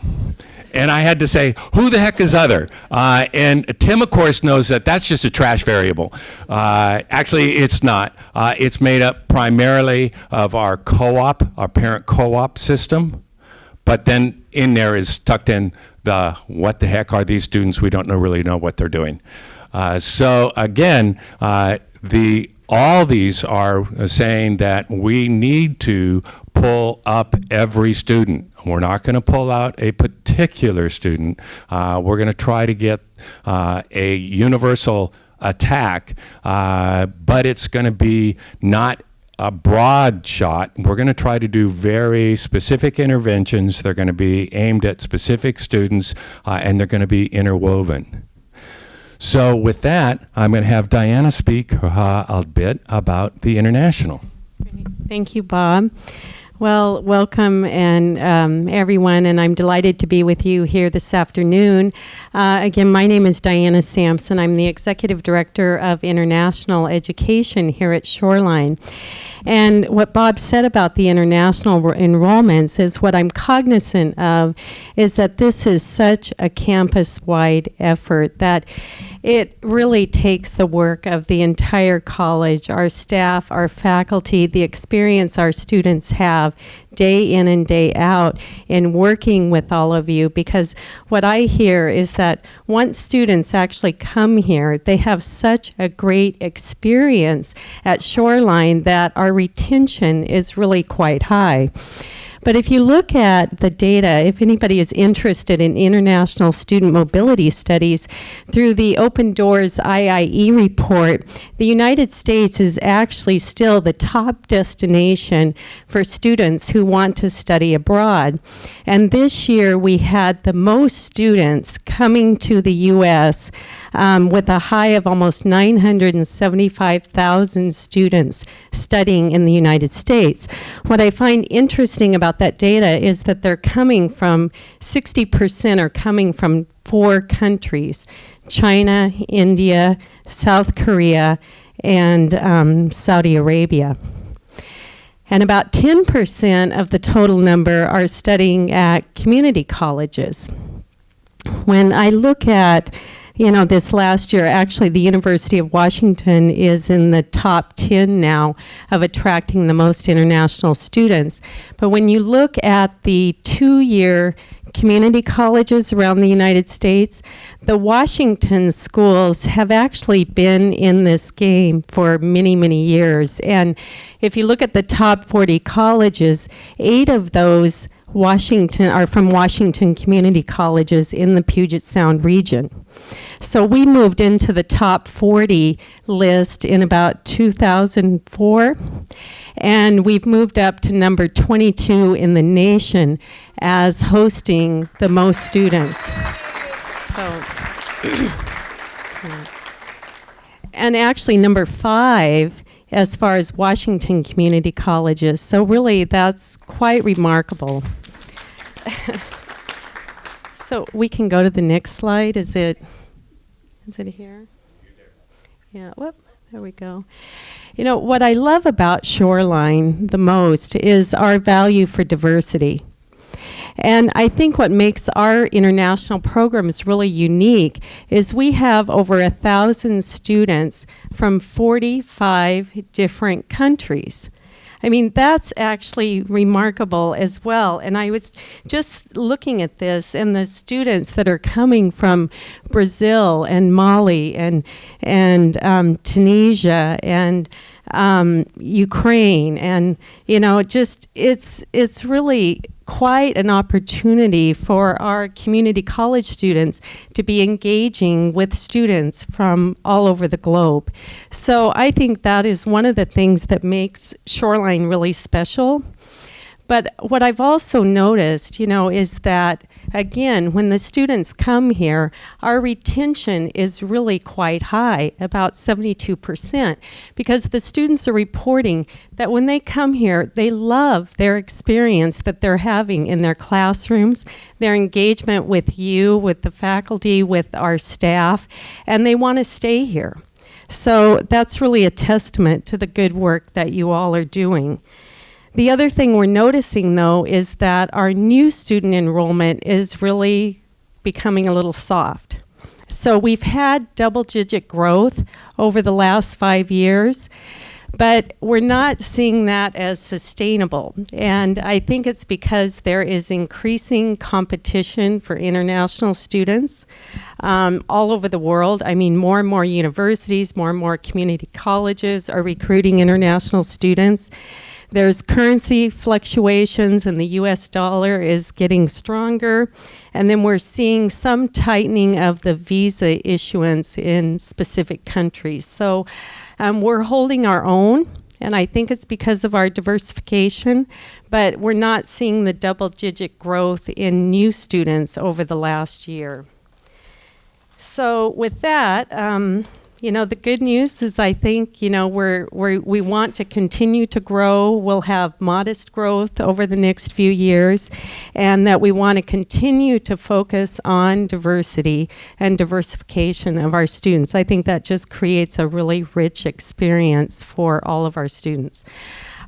And I had to say, who the heck is other? And Tim, of course, knows that that's just a trash variable. Actually, it's not. It's made up primarily of our co-op, our parent co-op system. But then in there is tucked in the, what the heck are these students? We don't really know what they're doing. So again, all these are saying that we need to pull up every student. We're not going to pull out a particular student. We're going to try to get a universal attack, but it's going to be not a broad shot. We're going to try to do very specific interventions. They're going to be aimed at specific students, and they're going to be interwoven. So with that, I'm going to have Diana speak a bit about the international. Thank you, Bob. Well, welcome and everyone, and I'm delighted to be with you here this afternoon. Again, my name is Diana Sampson. I'm the Executive Director of International Education here at Shoreline. And what Bob said about the international enrollments is what I'm cognizant of is that this is such a campus-wide effort that it really takes the work of the entire college, our staff, our faculty, the experience our students have day in and day out in working with all of you, because what I hear is that once students actually come here, they have such a great experience at Shoreline that our retention is really quite high. But if you look at the data, if anybody is interested in international student mobility studies, through the Open Doors IIE report, the United States is actually still the top destination for students who want to study abroad. And this year we had the most students coming to the U.S. With a high of almost 975,000 students studying in the United States. What I find interesting about that data is that they're coming from, 60% are coming from 4 countries: China, India, South Korea, and Saudi Arabia. And about 10% of the total number are studying at community colleges. When I look at this last year, actually the University of Washington is in the top 10 now of attracting the most international students. But when you look at the 2-year community colleges around the United States, the Washington schools have actually been in this game for many, many years. And if you look at the top 40 colleges, 8 of those are from Washington community colleges in the Puget Sound region. So we moved into the top 40 list in about 2004, and we've moved up to number 22 in the nation as hosting the most students. So, and actually number 5 as far as Washington community colleges. So really that's quite remarkable. So we can go to the next slide. Is it here? Yeah, whoop, there we go. What I love about Shoreline the most is our value for diversity. And I think what makes our international programs really unique is we have over 1,000 students from 45 different countries. I mean, that's actually remarkable as well. And I was just looking at this, and the students that are coming from Brazil and Mali and Tunisia and Ukraine, and it's really quite an opportunity for our community college students to be engaging with students from all over the globe. So I think that is one of the things that makes Shoreline really special. But what I've also noticed, is that, again, when the students come here, our retention is really quite high, about 72%, because the students are reporting that when they come here, they love their experience that they're having in their classrooms, their engagement with you, with the faculty, with our staff, and they want to stay here. So that's really a testament to the good work that you all are doing. The other thing we're noticing, though, is that our new student enrollment is really becoming a little soft. So we've had double-digit growth over the last 5 years, but we're not seeing that as sustainable. And I think it's because there is increasing competition for international students all over the world. I mean, more and more universities, more and more community colleges are recruiting international students. There's currency fluctuations, and the US dollar is getting stronger. And then we're seeing some tightening of the visa issuance in specific countries. So we're holding our own, and I think it's because of our diversification, but we're not seeing the double-digit growth in new students over the last year. So with that, the good news is I think, we want to continue to grow. We'll have modest growth over the next few years, and that we want to continue to focus on diversity and diversification of our students. I think that just creates a really rich experience for all of our students.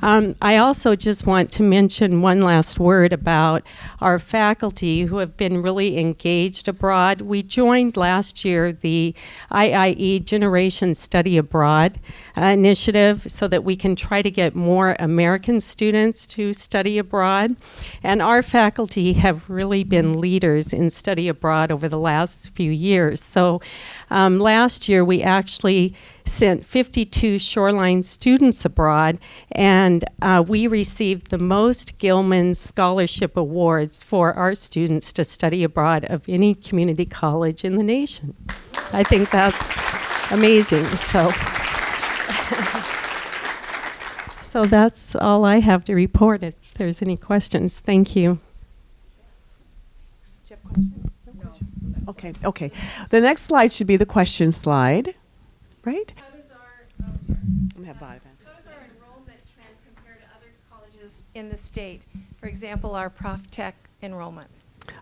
I also just want to mention one last word about our faculty who have been really engaged abroad. We joined last year the IIE Generation Study Abroad initiative so that we can try to get more American students to study abroad. And our faculty have really been leaders in study abroad over the last few years. So last year we actually sent 52 Shoreline students abroad, and we received the most Gilman Scholarship Awards for our students to study abroad of any community college in the nation. I think that's amazing. So that's all I have to report. If there's any questions, thank you. Okay. The next slide should be the question slide, right? How does our enrollment trend compare to other colleges in the state? For example, our Prof Tech enrollment.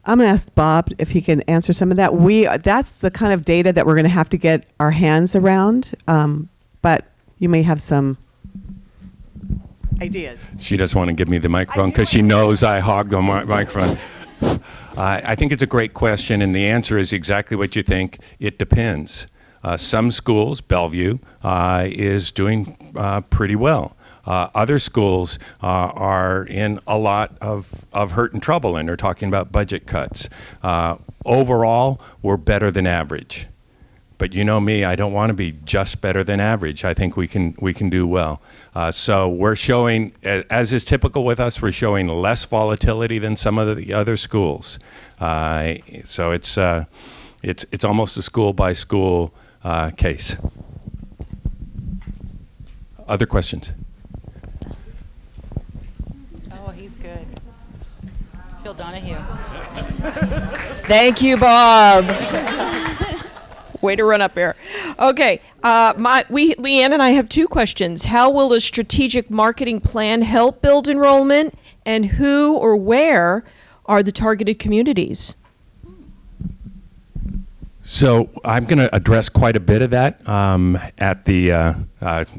I'm going to ask Bob if he can answer some of that. That's the kind of data that we're going to have to get our hands around, but you may have some ideas. She doesn't want to give me the microphone because she knows I hog the microphone. I think it's a great question, and the answer is exactly what you think. It depends. Some schools, Bellevue, is doing pretty well. Other schools are in a lot of hurt and trouble, and they're talking about budget cuts. Overall, we're better than average. But you know me, I don't want to be just better than average. I think we can do well. So we're showing, as is typical with us, we're showing less volatility than some of the other schools. So it's almost a school by school case. Other questions? Oh, he's good. Phil Donahue. Thank you, Bob. Way to run up here. Okay, Leanne and I have two questions. How will a strategic marketing plan help build enrollment, and who or where are the targeted communities? So I'm going to address quite a bit of that at the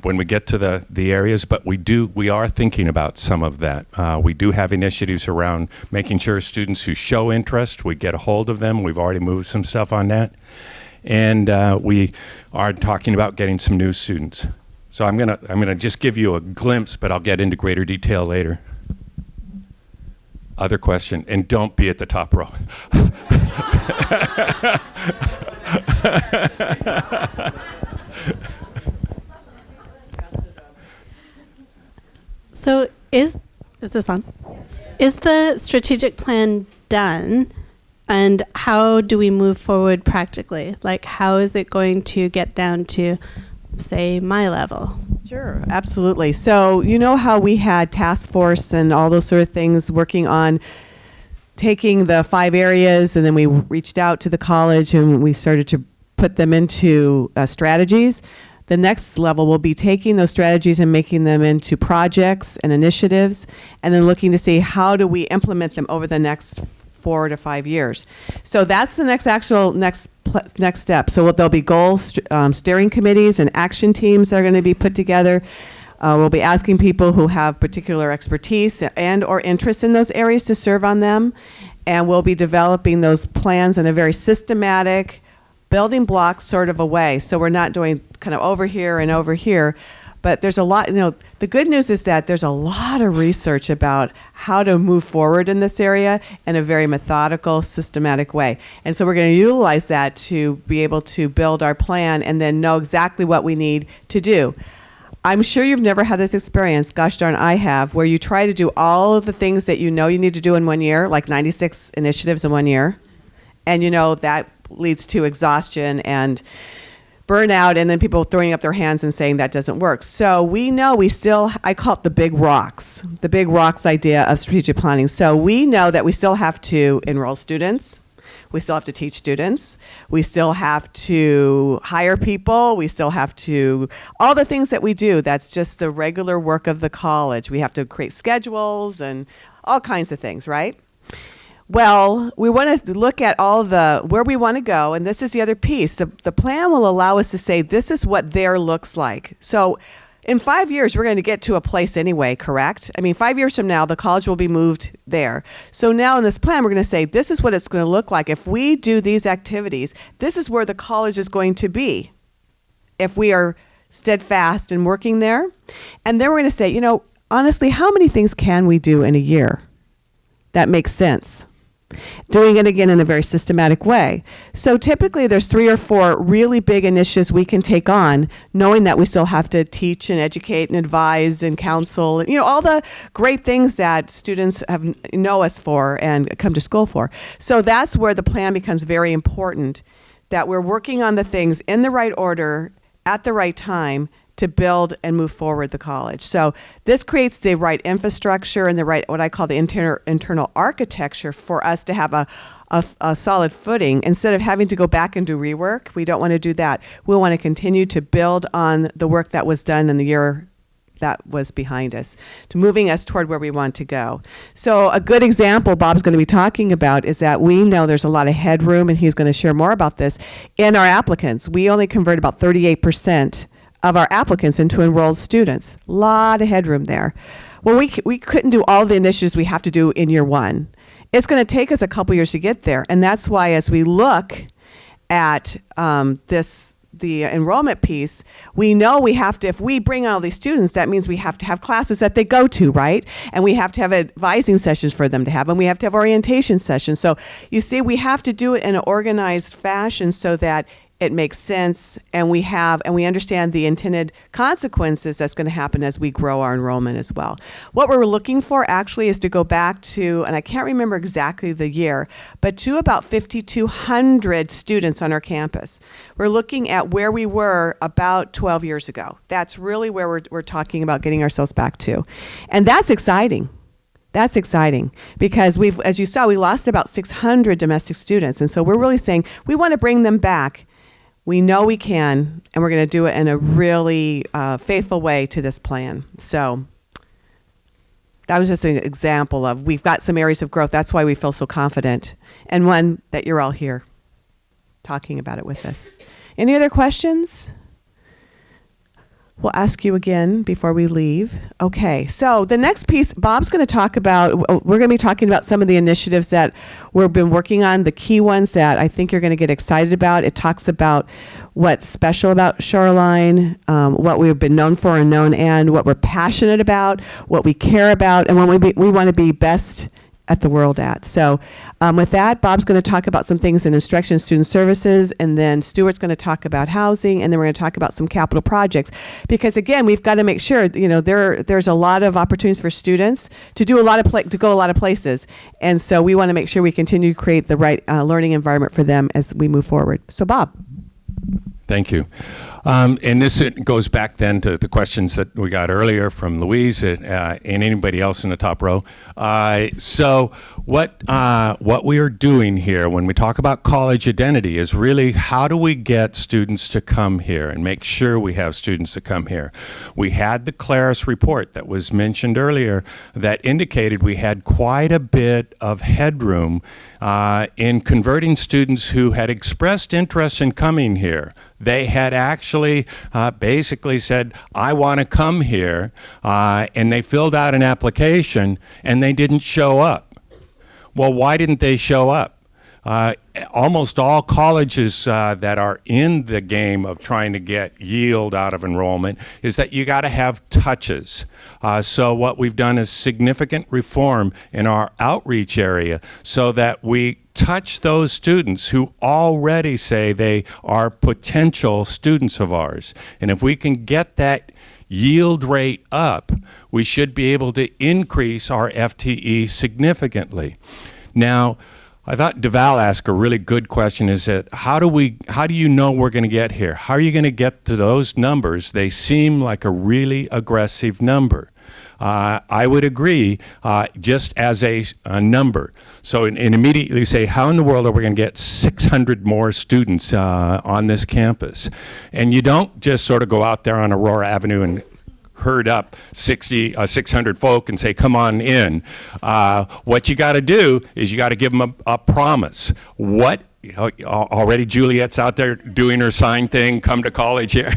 when we get to the areas, but we are thinking about some of that. We do have initiatives around making sure students who show interest, we get a hold of them. We've already moved some stuff on that. And we are talking about getting some new students. So I'm gonna just give you a glimpse, but I'll get into greater detail later. Other question, and don't be at the top row. So is this on? Is the strategic plan done? And how do we move forward practically? Like, how is it going to get down to, say, my level? Sure, absolutely. So you know how we had task force and all those sort of things working on taking the 5 areas, and then we reached out to the college and we started to put them into strategies. The next level will be taking those strategies and making them into projects and initiatives, and then looking to see how do we implement them over the next 4 to 5 years. So that's the next step. So there'll be goal steering committees and action teams that are going to be put together. We'll be asking people who have particular expertise and or interest in those areas to serve on them, and we'll be developing those plans in a very systematic, building blocks sort of a way. So we're not doing kind of over here and over here. But there's a lot, the good news is that there's a lot of research about how to move forward in this area in a very methodical, systematic way. And so we're going to utilize that to be able to build our plan and then know exactly what we need to do. I'm sure you've never had this experience, gosh darn I have, where you try to do all of the things that you know you need to do in 1 year, like 96 initiatives in 1 year. And that leads to exhaustion and burnout, and then people throwing up their hands and saying that doesn't work. So we know I call it the big rocks idea of strategic planning. So we know that we still have to enroll students. We still have to teach students. We still have to hire people. We still have to, all the things that we do, that's just the regular work of the college. We have to create schedules and all kinds of things, right? Well, we want to look at where we want to go, and this is the other piece. The plan will allow us to say, this is what there looks like. So in 5 years, we're going to get to a place anyway, correct? 5 years from now, the college will be moved there. So now in this plan, we're going to say, this is what it's going to look like. If we do these activities, this is where the college is going to be if we are steadfast in working there. And then we're going to say, honestly, how many things can we do in a year that makes sense? doing it again in a very systematic way. So typically there's 3 or 4 really big initiatives we can take on, knowing that we still have to teach and educate and advise and counsel, and, all the great things that students know us for and come to school for. So that's where the plan becomes very important, that we're working on the things in the right order at the right time to build and move forward the college. So this creates the right infrastructure and the right, what I call the internal architecture for us to have a solid footing. Instead of having to go back and do rework, we don't want to do that. We'll want to continue to build on the work that was done in the year that was behind us, to moving us toward where we want to go. So a good example Bob's going to be talking about is that we know there's a lot of headroom, and he's going to share more about this, in our applicants. We only convert about 38% of our applicants into enrolled students. A lot of headroom there. Well, we couldn't do all the initiatives we have to do in year 1. It's going to take us a couple years to get there, and that's why as we look at the enrollment piece, we know we have to, if we bring all these students, that means we have to have classes that they go to, right? And we have to have advising sessions for them to have, and we have to have orientation sessions. So you see, we have to do it in an organized fashion so that it makes sense, and we understand the intended consequences that's going to happen as we grow our enrollment as well. What we're looking for actually is to go back to, and I can't remember exactly the year, but to about 5,200 students on our campus. We're looking at where we were about 12 years ago. That's really where we're talking about getting ourselves back to. And that's exciting. That's exciting because as you saw, we lost about 600 domestic students. And so we're really saying we want to bring them back. We know we can, and we're going to do it in a really faithful way to this plan. So that was just an example of, we've got some areas of growth. That's why we feel so confident, and one that you're all here talking about it with us. Any other questions? We'll ask you again before we leave. Okay, so the next piece, Bob's going to talk about, we're going to be talking about some of the initiatives that we've been working on, the key ones that I think you're going to get excited about. It talks about what's special about Shoreline, what we've been known for and what we're passionate about, what we care about, and what we want to be best at the world at. So with that, Bob's going to talk about some things in instruction and student services, and then Stuart's going to talk about housing, and then we're going to talk about some capital projects. Because again, we've got to make sure, there's a lot of opportunities for students to do to go a lot of places. And so we want to make sure we continue to create the right learning environment for them as we move forward. So Bob. Thank you. And this goes back then to the questions that we got earlier from Louise and anybody else in the top row. So what we are doing here when we talk about college identity is really, how do we get students to come here and make sure we have students to come here? We had the Claris report that was mentioned earlier that indicated we had quite a bit of headroom in converting students who had expressed interest in coming here. They had actually basically said, I want to come here, and they filled out an application and they didn't show up. Well, why didn't they show up? Almost all colleges that are in the game of trying to get yield out of enrollment is that you got to have touches. So what we've done is significant reform in our outreach area so that we touch those students who already say they are potential students of ours. And if we can get that yield rate up, we should be able to increase our FTE significantly. Now, I thought Deval asked a really good question, is that how do you know we're going to get here? How are you going to get to those numbers? They seem like a really aggressive number. I would agree, just as a number. So and immediately say, how in the world are we going to get 600 more students on this campus? And you don't just sort of go out there on Aurora Avenue and herd up 600 folk and say, come on in. What you got to do is you got to give them a promise. Already Juliet's out there doing her sign thing, come to college here.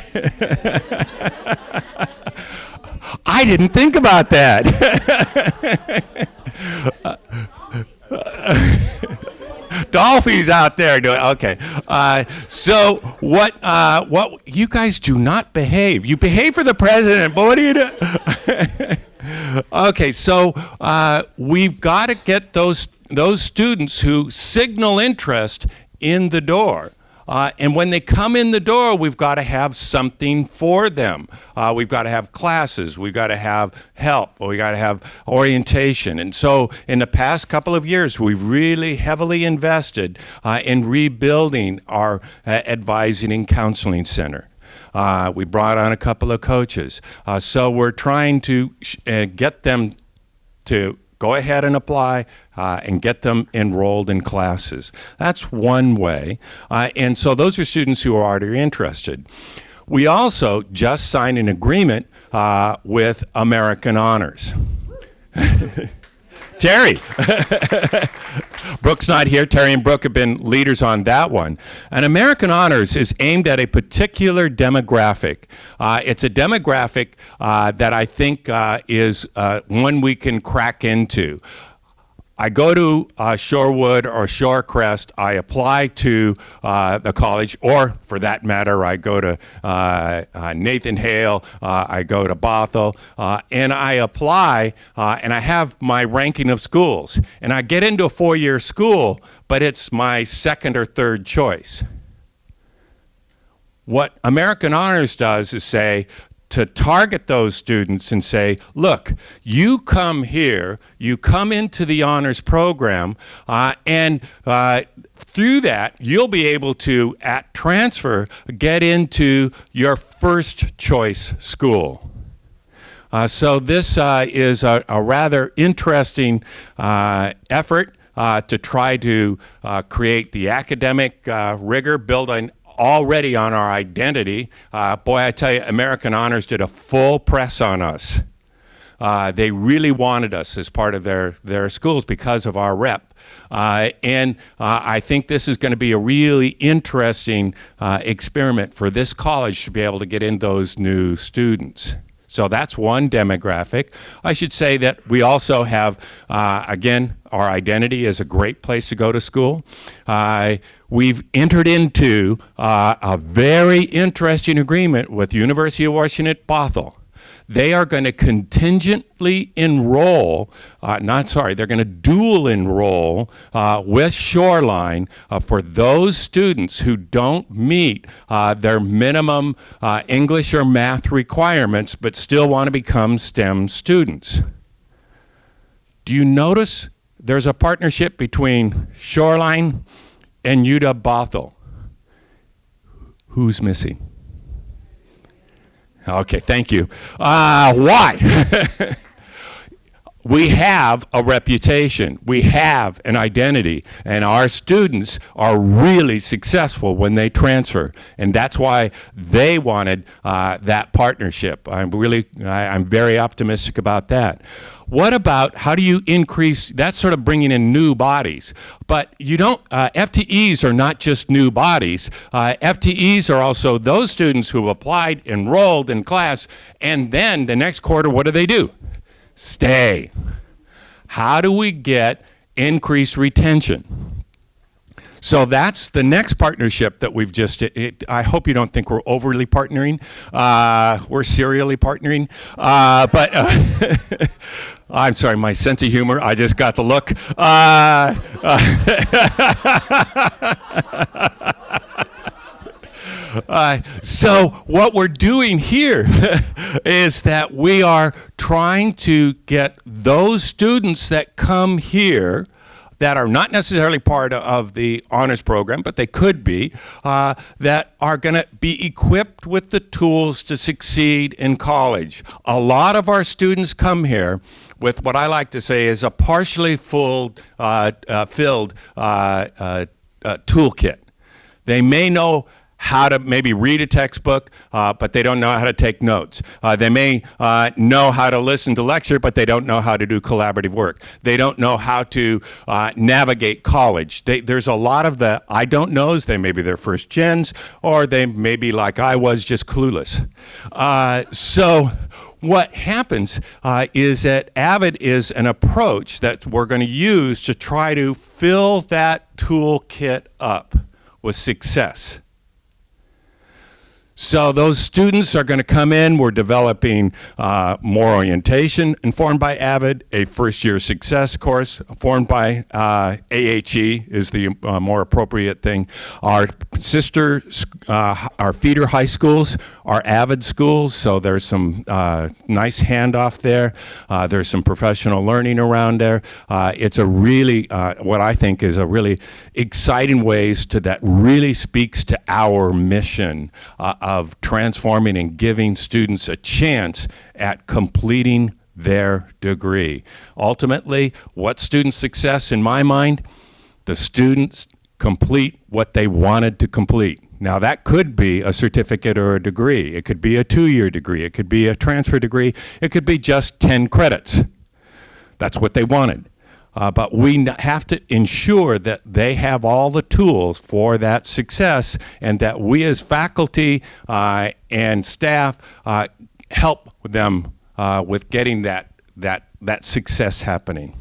I didn't think about that. Dolphy's out there doing, okay. So what you guys do not behave. You behave for the president, but what do you do? Okay, so we've got to get those those students who signal interest in the door. And when they come in the door, we've got to have something for them. We've got to have classes. We've got to have help. We've got to have orientation. And so in the past couple of years, we've really heavily invested in rebuilding our advising and counseling center. We brought on a couple of coaches. So we're trying to get them to go ahead and apply and get them enrolled in classes. That's one way. And so those are students who are already interested. We also just signed an agreement with American Honors. Terry. Brooke's not here. Terry and Brooke have been leaders on that one. And American Honors is aimed at a particular demographic. It's a demographic that I think is one we can crack into. I go to Shorewood or Shorecrest, I apply to the college, or for that matter, I go to Nathan Hale, I go to Bothell, and I apply, and I have my ranking of schools. And I get into a four-year school, but it's my second or third choice. What American Honors does is say, to target those students and say, look, you come here, you come into the honors program, and through that, you'll be able to, at transfer, get into your first choice school. So this is a rather interesting effort to try to create the academic rigor, building already on our identity. Boy, I tell you, American Honors did a full press on us. They really wanted us as part of their schools because of our rep. And I think this is going to be a really interesting experiment for this college to be able to get in those new students. So that's one demographic. I should say that we also have, again, our identity is a great place to go to school. We've entered into a very interesting agreement with University of Washington at Bothell. They are going to contingently enroll, they're going to dual enroll with Shoreline for those students who don't meet their minimum English or math requirements but still want to become STEM students. Do you notice there's a partnership between Shoreline and UW Bothell? Who's missing? Okay, thank you. Why? We have a reputation, we have an identity, and our students are really successful when they transfer, and that's why they wanted that partnership. I'm very optimistic about that. What about how do you increase, that's sort of bringing in new bodies, but you don't, FTEs are not just new bodies. FTEs are also those students who have applied, enrolled in class, and then the next quarter, what do? Stay. How do we get increased retention? So that's the next partnership that we've just, I hope you don't think we're overly partnering. We're serially partnering. But I'm sorry, my sense of humor, I just got the look. So what we're doing here is that we are trying to get those students that come here that are not necessarily part of the honors program, but they could be, that are going to be equipped with the tools to succeed in college. A lot of our students come here with what I like to say is a partially filled toolkit. They may know how to maybe read a textbook, but they don't know how to take notes. They may know how to listen to lecture, but they don't know how to do collaborative work. They don't know how to navigate college. There's a lot of the I don't knows. They may be their first gens, or they may be like I was, just clueless. So what happens is that AVID is an approach that we're going to use to try to fill that toolkit up with success. So those students are going to come in. We're developing more orientation informed by AVID, a first-year success course formed by AHE is the more appropriate thing. Our sister, our feeder high schools are AVID schools, so there's some nice handoff there. There's some professional learning around there. It's a really, what I think is a really exciting ways to that really speaks to our mission of transforming and giving students a chance at completing their degree. Ultimately, what's student success in my mind? The students complete what they wanted to complete. Now that could be a certificate or a degree. It could be a 2-year degree. It could be a transfer degree. It could be just 10 credits. That's what they wanted. But we have to ensure that they have all the tools for that success, and that we as faculty and staff help them with getting that success happening.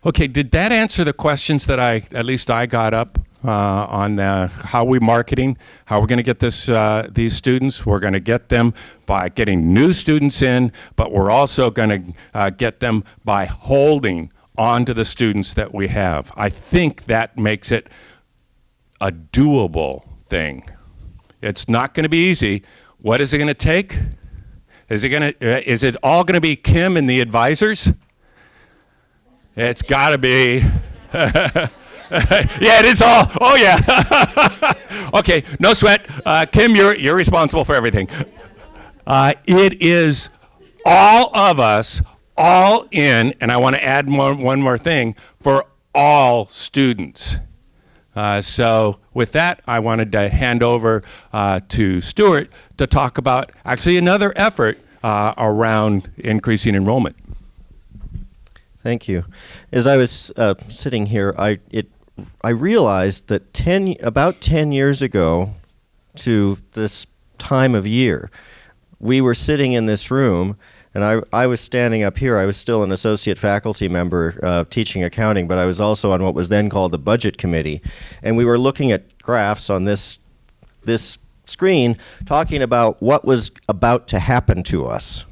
Okay, did that answer the questions that at least I got up on how we're marketing, how we're going to get these students? We're going to get them by getting new students in, but we're also going to get them by holding on to the students that we have. I think that makes it a doable thing. It's not going to be easy. What is it going to take? Is it all going to be Kim and the advisors? It's got to be. Yeah, it is all. Oh yeah. Okay, no sweat. Kim, you're responsible for everything. It is all of us, all in, and I want to add one more thing, for all students. So with that, I wanted to hand over to Stuart to talk about actually another effort around increasing enrollment. Thank you. As I was sitting here, I realized that about 10 years ago to this time of year, we were sitting in this room, and I was standing up here. I was still an associate faculty member teaching accounting, but I was also on what was then called the budget committee. And we were looking at graphs on this screen talking about what was about to happen to us.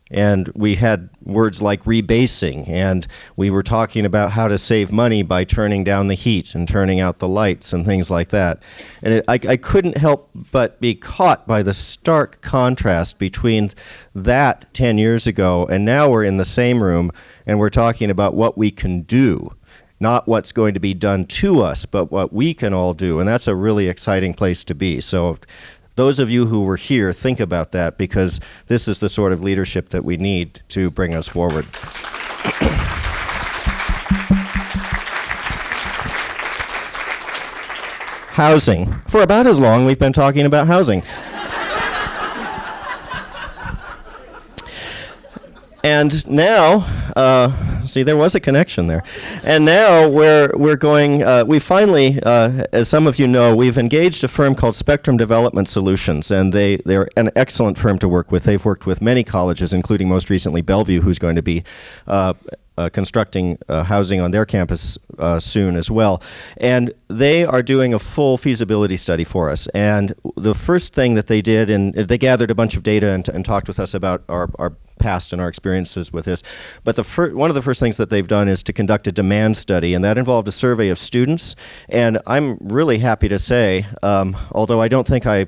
And we had words like rebasing, and we were talking about how to save money by turning down the heat and turning out the lights and things like that. And I couldn't help but be caught by the stark contrast between that 10 years ago, and now we're in the same room and we're talking about what we can do. Not what's going to be done to us, but what we can all do. And that's a really exciting place to be. So those of you who were here, think about that, because this is the sort of leadership that we need to bring us forward. Housing. For about as long, we've been talking about housing. And now, see, there was a connection there. And now we're going, we finally, as some of you know, we've engaged a firm called Spectrum Development Solutions, and they're an excellent firm to work with. They've worked with many colleges, including most recently Bellevue, who's going to be constructing housing on their campus soon as well. And they are doing a full feasibility study for us. And the first thing that they did, and they gathered a bunch of data and talked with us about our past and our experiences with this. But one of the first things that they've done is to conduct a demand study, and that involved a survey of students. And I'm really happy to say, although I don't think I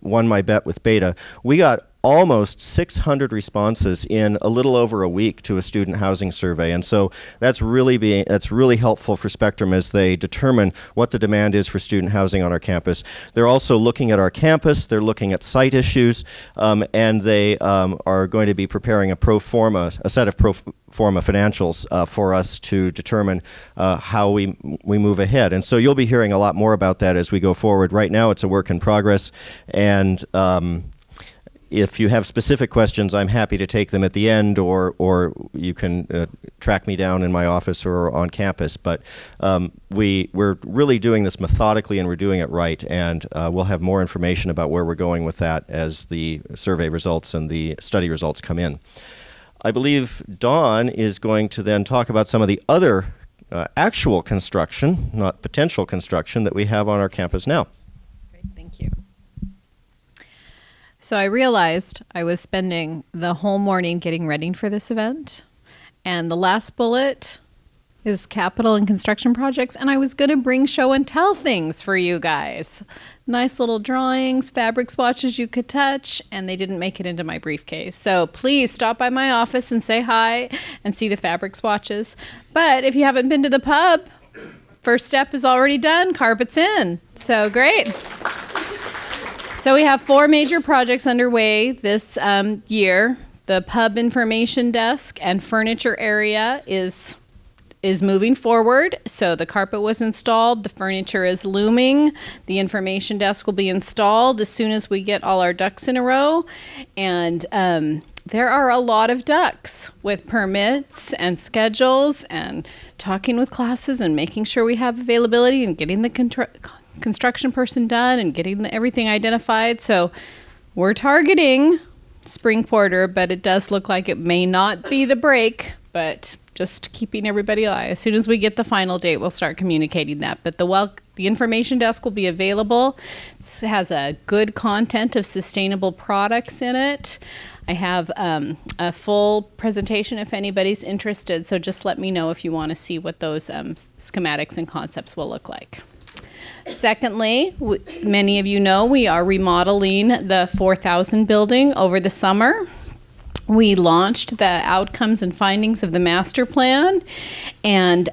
won my bet with Beta, we got almost 600 responses in a little over a week to a student housing survey. And so that's really helpful for Spectrum as they determine what the demand is for student housing on our campus. They're also looking at our campus, they're looking at site issues, and they are going to be preparing a set of pro forma financials for us to determine how we move ahead. And so you'll be hearing a lot more about that as we go forward. Right now it's a work in progress, and if you have specific questions, I'm happy to take them at the end, or you can track me down in my office or on campus. But we're really doing this methodically, and we're doing it right, and we'll have more information about where we're going with that as the survey results and the study results come in. I believe Dawn is going to then talk about some of the other actual construction, not potential construction, that we have on our campus now. Great, thank you. So I realized I was spending the whole morning getting ready for this event, and the last bullet is capital and construction projects, and I was going to bring show and tell things for you guys. Nice little drawings, fabric swatches you could touch, and they didn't make it into my briefcase. So please stop by my office and say hi and see the fabric swatches. But if you haven't been to the pub, first step is already done, carpet's in. So great. So we have 4 major projects underway this year. The pub information desk and furniture area is moving forward. So the carpet was installed, the furniture is looming, the information desk will be installed as soon as we get all our ducks in a row. And there are a lot of ducks with permits and schedules and talking with classes and making sure we have availability and getting the construction person done and getting everything identified. So we're targeting spring quarter, but it does look like it may not be the break, but just keeping everybody alive. As soon as we get the final date, we'll start communicating that. But the information desk will be available. It has a good content of sustainable products in it. I have a full presentation if anybody's interested, so just let me know if you want to see what those schematics and concepts will look like. Secondly, many of you know we are remodeling the 4000 building over the summer. We launched the outcomes and findings of the master plan and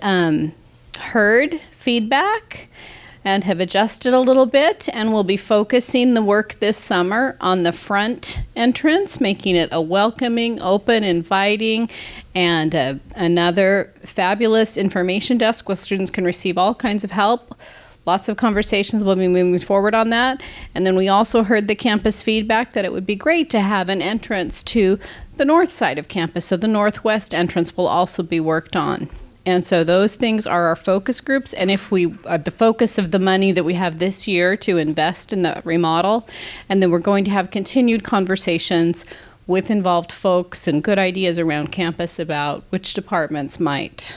heard feedback and have adjusted a little bit, and we'll be focusing the work this summer on the front entrance, making it a welcoming, open, inviting, and another fabulous information desk where students can receive all kinds of help. Lots of conversations will be moving forward on that. And then we also heard the campus feedback that it would be great to have an entrance to the north side of campus. So the northwest entrance will also be worked on. And so those things are our focus groups. And if we are the focus of the money that we have this year to invest in the remodel, and then we're going to have continued conversations with involved folks and good ideas around campus about which departments might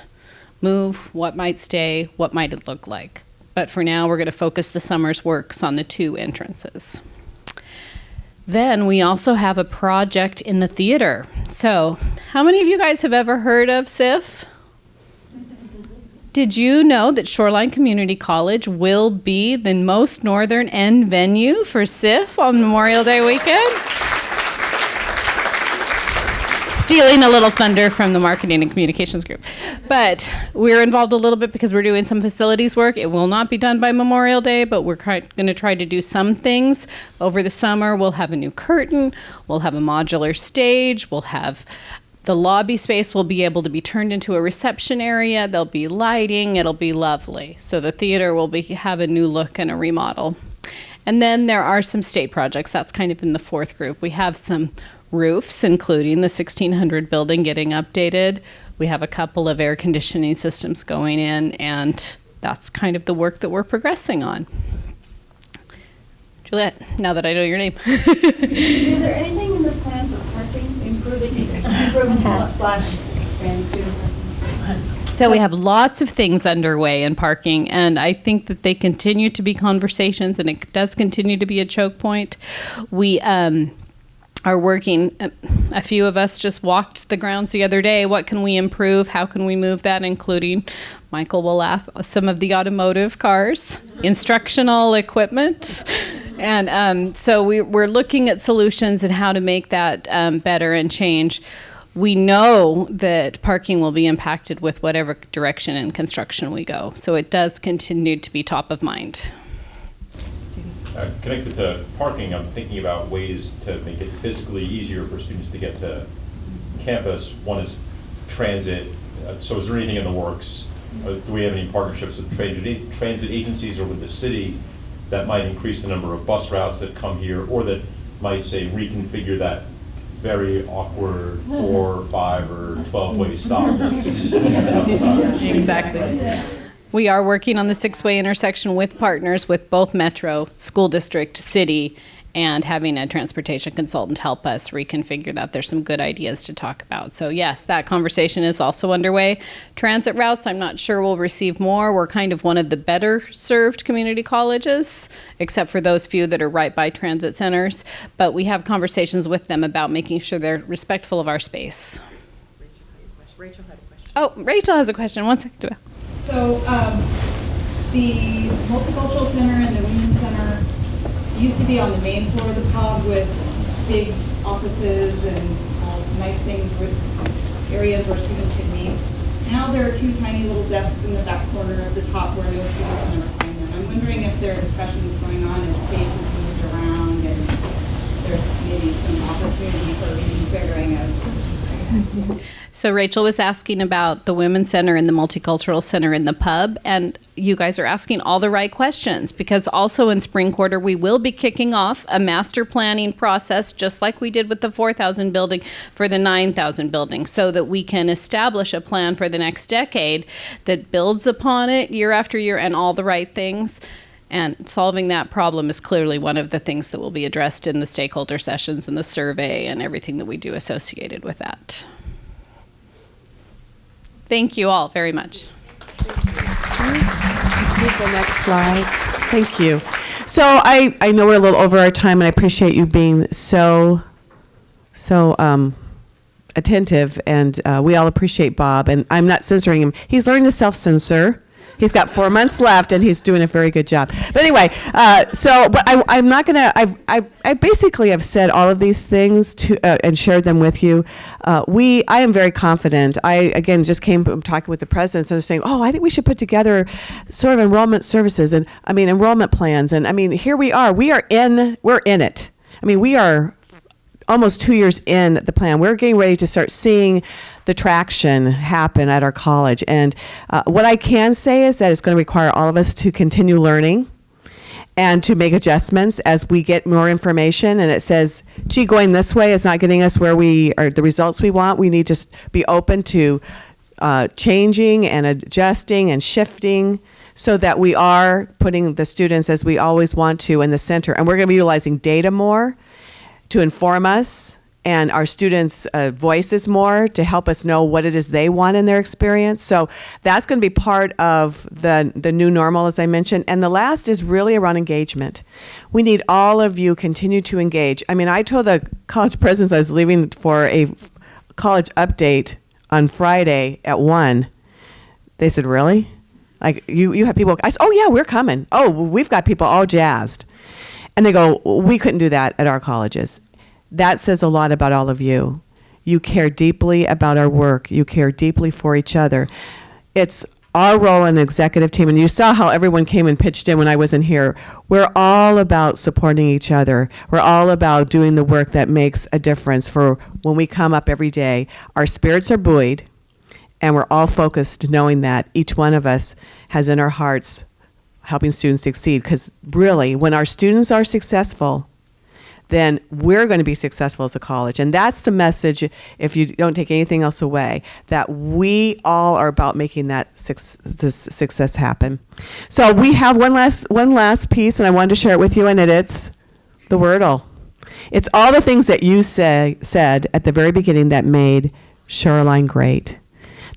move, what might stay, what might it look like. But for now, we're going to focus the summer's works on the 2 entrances. Then we also have a project in the theater. So how many of you guys have ever heard of SIF? Did you know that Shoreline Community College will be the most northern end venue for SIF on Memorial Day weekend? Stealing a little thunder from the marketing and communications group. But we're involved a little bit because we're doing some facilities work. It will not be done by Memorial Day, but we're going to try to do some things over the summer. We'll have a new curtain. We'll have a modular stage. We'll have the lobby space will be able to be turned into a reception area. There'll be lighting. It'll be lovely. So the theater will have a new look and a remodel. And then there are some state projects. That's kind of in the 4th group. We have some roofs, including the 1600 building getting updated. We have a couple of air conditioning systems going in, and that's kind of the work that we're progressing on. Juliet, now that I know your name. Is there anything in the plan for parking, improvements / expanding student parking? So we have lots of things underway in parking, and I think that they continue to be conversations, and it does continue to be a choke point. We are working, a few of us just walked the grounds the other day. What can we improve? How can we move that? Including, Michael will laugh, some of the automotive cars, instructional equipment. And so we're looking at solutions and how to make that better and change. We know that parking will be impacted with whatever direction in construction we go. So it does continue to be top of mind. Connected to parking, I'm thinking about ways to make it physically easier for students to get to campus. One is transit. So is there anything in the works? Do we have any partnerships with transit agencies or with the city that might increase the number of bus routes that come here, or that might, say, reconfigure that very awkward 4, 5, or 12-way stop? Exactly. We are working on the 6-way intersection with partners with both Metro, School District, City, and having a transportation consultant help us reconfigure that. There's some good ideas to talk about. So yes, that conversation is also underway. Transit routes, I'm not sure we'll receive more. We're kind of one of the better served community colleges, except for those few that are right by transit centers. But we have conversations with them about making sure they're respectful of our space. Rachel had a question. Oh, Rachel has a question. One second. So the Multicultural Center and the Women's Center used to be on the main floor of the pub with big offices and nice things, areas where students could meet. Now there are two tiny little desks in the back corner of the top where no students can ever find them. I'm wondering if there are discussions going on as space is moved around and there's maybe some opportunity for reconfiguring of. So Rachel was asking about the Women's Center and the Multicultural Center in the pub, and you guys are asking all the right questions, because also in spring quarter we will be kicking off a master planning process, just like we did with the 4,000 building for the 9,000 building, so that we can establish a plan for the next decade that builds upon it year after year and all the right things. And solving that problem is clearly one of the things that will be addressed in the stakeholder sessions and the survey and everything that we do associated with that. Thank you all very much. The next slide. Thank you. So I know we're a little over our time, and I appreciate you being so attentive, and we all appreciate Bob, and I'm not censoring him. He's learned to self-censor. He's got 4 months left, and he's doing a very good job. But anyway, but I'm not gonna. I basically have said all of these things to and shared them with you. I am very confident. I again just came from talking with the presidents, and they're saying, "Oh, I think we should put together sort of enrollment services and enrollment plans." And here we are. We're in it. We are almost 2 years in the plan. We're getting ready to start seeing the traction happen at our college. And what I can say is that it's going to require all of us to continue learning and to make adjustments as we get more information. And it says, gee, going this way is not getting us where we are, the results we want. We need to be open to changing and adjusting and shifting so that we are putting the students, as we always want to, in the center. And we're going to be utilizing data more to inform us, and our students' voices more to help us know what it is they want in their experience. So that's going to be part of the new normal, as I mentioned. And the last is really around engagement. We need all of you continue to engage. I told the college presidents I was leaving for a college update on Friday at 1. They said, really? Like, you have people, I said, oh yeah, we're coming. Oh, we've got people all jazzed. And they go, we couldn't do that at our colleges. That says a lot about all of you. You care deeply about our work. You care deeply for each other. It's our role in the executive team, and you saw how everyone came and pitched in when I wasn't here. We're all about supporting each other. We're all about doing the work that makes a difference for when we come up every day. Our spirits are buoyed, and we're all focused knowing that each one of us has in our hearts helping students succeed, because really, when our students are successful, then we're going to be successful as a college. And that's the message, if you don't take anything else away, that we all are about making that this success happen. So we have one last piece, and I wanted to share it with you, and it's the Wordle. It's all the things that you said at the very beginning that made Shoreline great,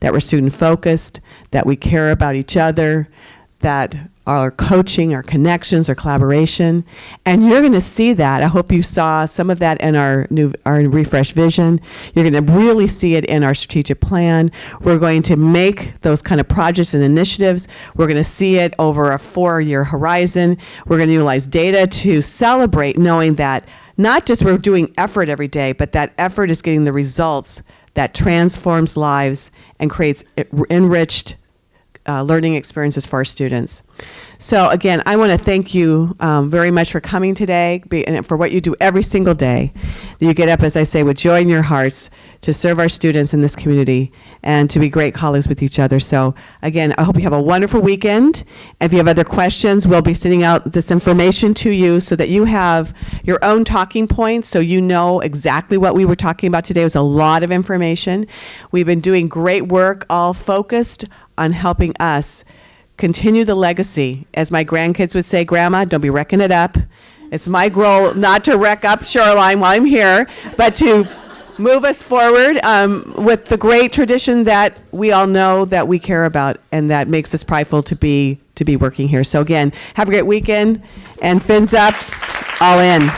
that we're student-focused, that we care about each other, that our coaching, our connections, our collaboration, and you're going to see that. I hope you saw some of that in our refresh vision. You're going to really see it in our strategic plan. We're going to make those kind of projects and initiatives. We're going to see it over a 4-year horizon. We're going to utilize data to celebrate, knowing that not just we're doing effort every day, but that effort is getting the results that transforms lives and creates enriched learning experiences for our students. So again, I want to thank you very much for coming today, and for what you do every single day. That you get up, as I say, with joy in your hearts to serve our students in this community and to be great colleagues with each other. So again, I hope you have a wonderful weekend. If you have other questions, we'll be sending out this information to you so that you have your own talking points, so you know exactly what we were talking about today. It was a lot of information. We've been doing great work, all focused on helping us continue the legacy. As my grandkids would say, Grandma, don't be wrecking it up. It's my goal not to wreck up Shoreline while I'm here, but to move us forward with the great tradition that we all know that we care about and that makes us prideful to be working here. So again, have a great weekend and fins up, all in.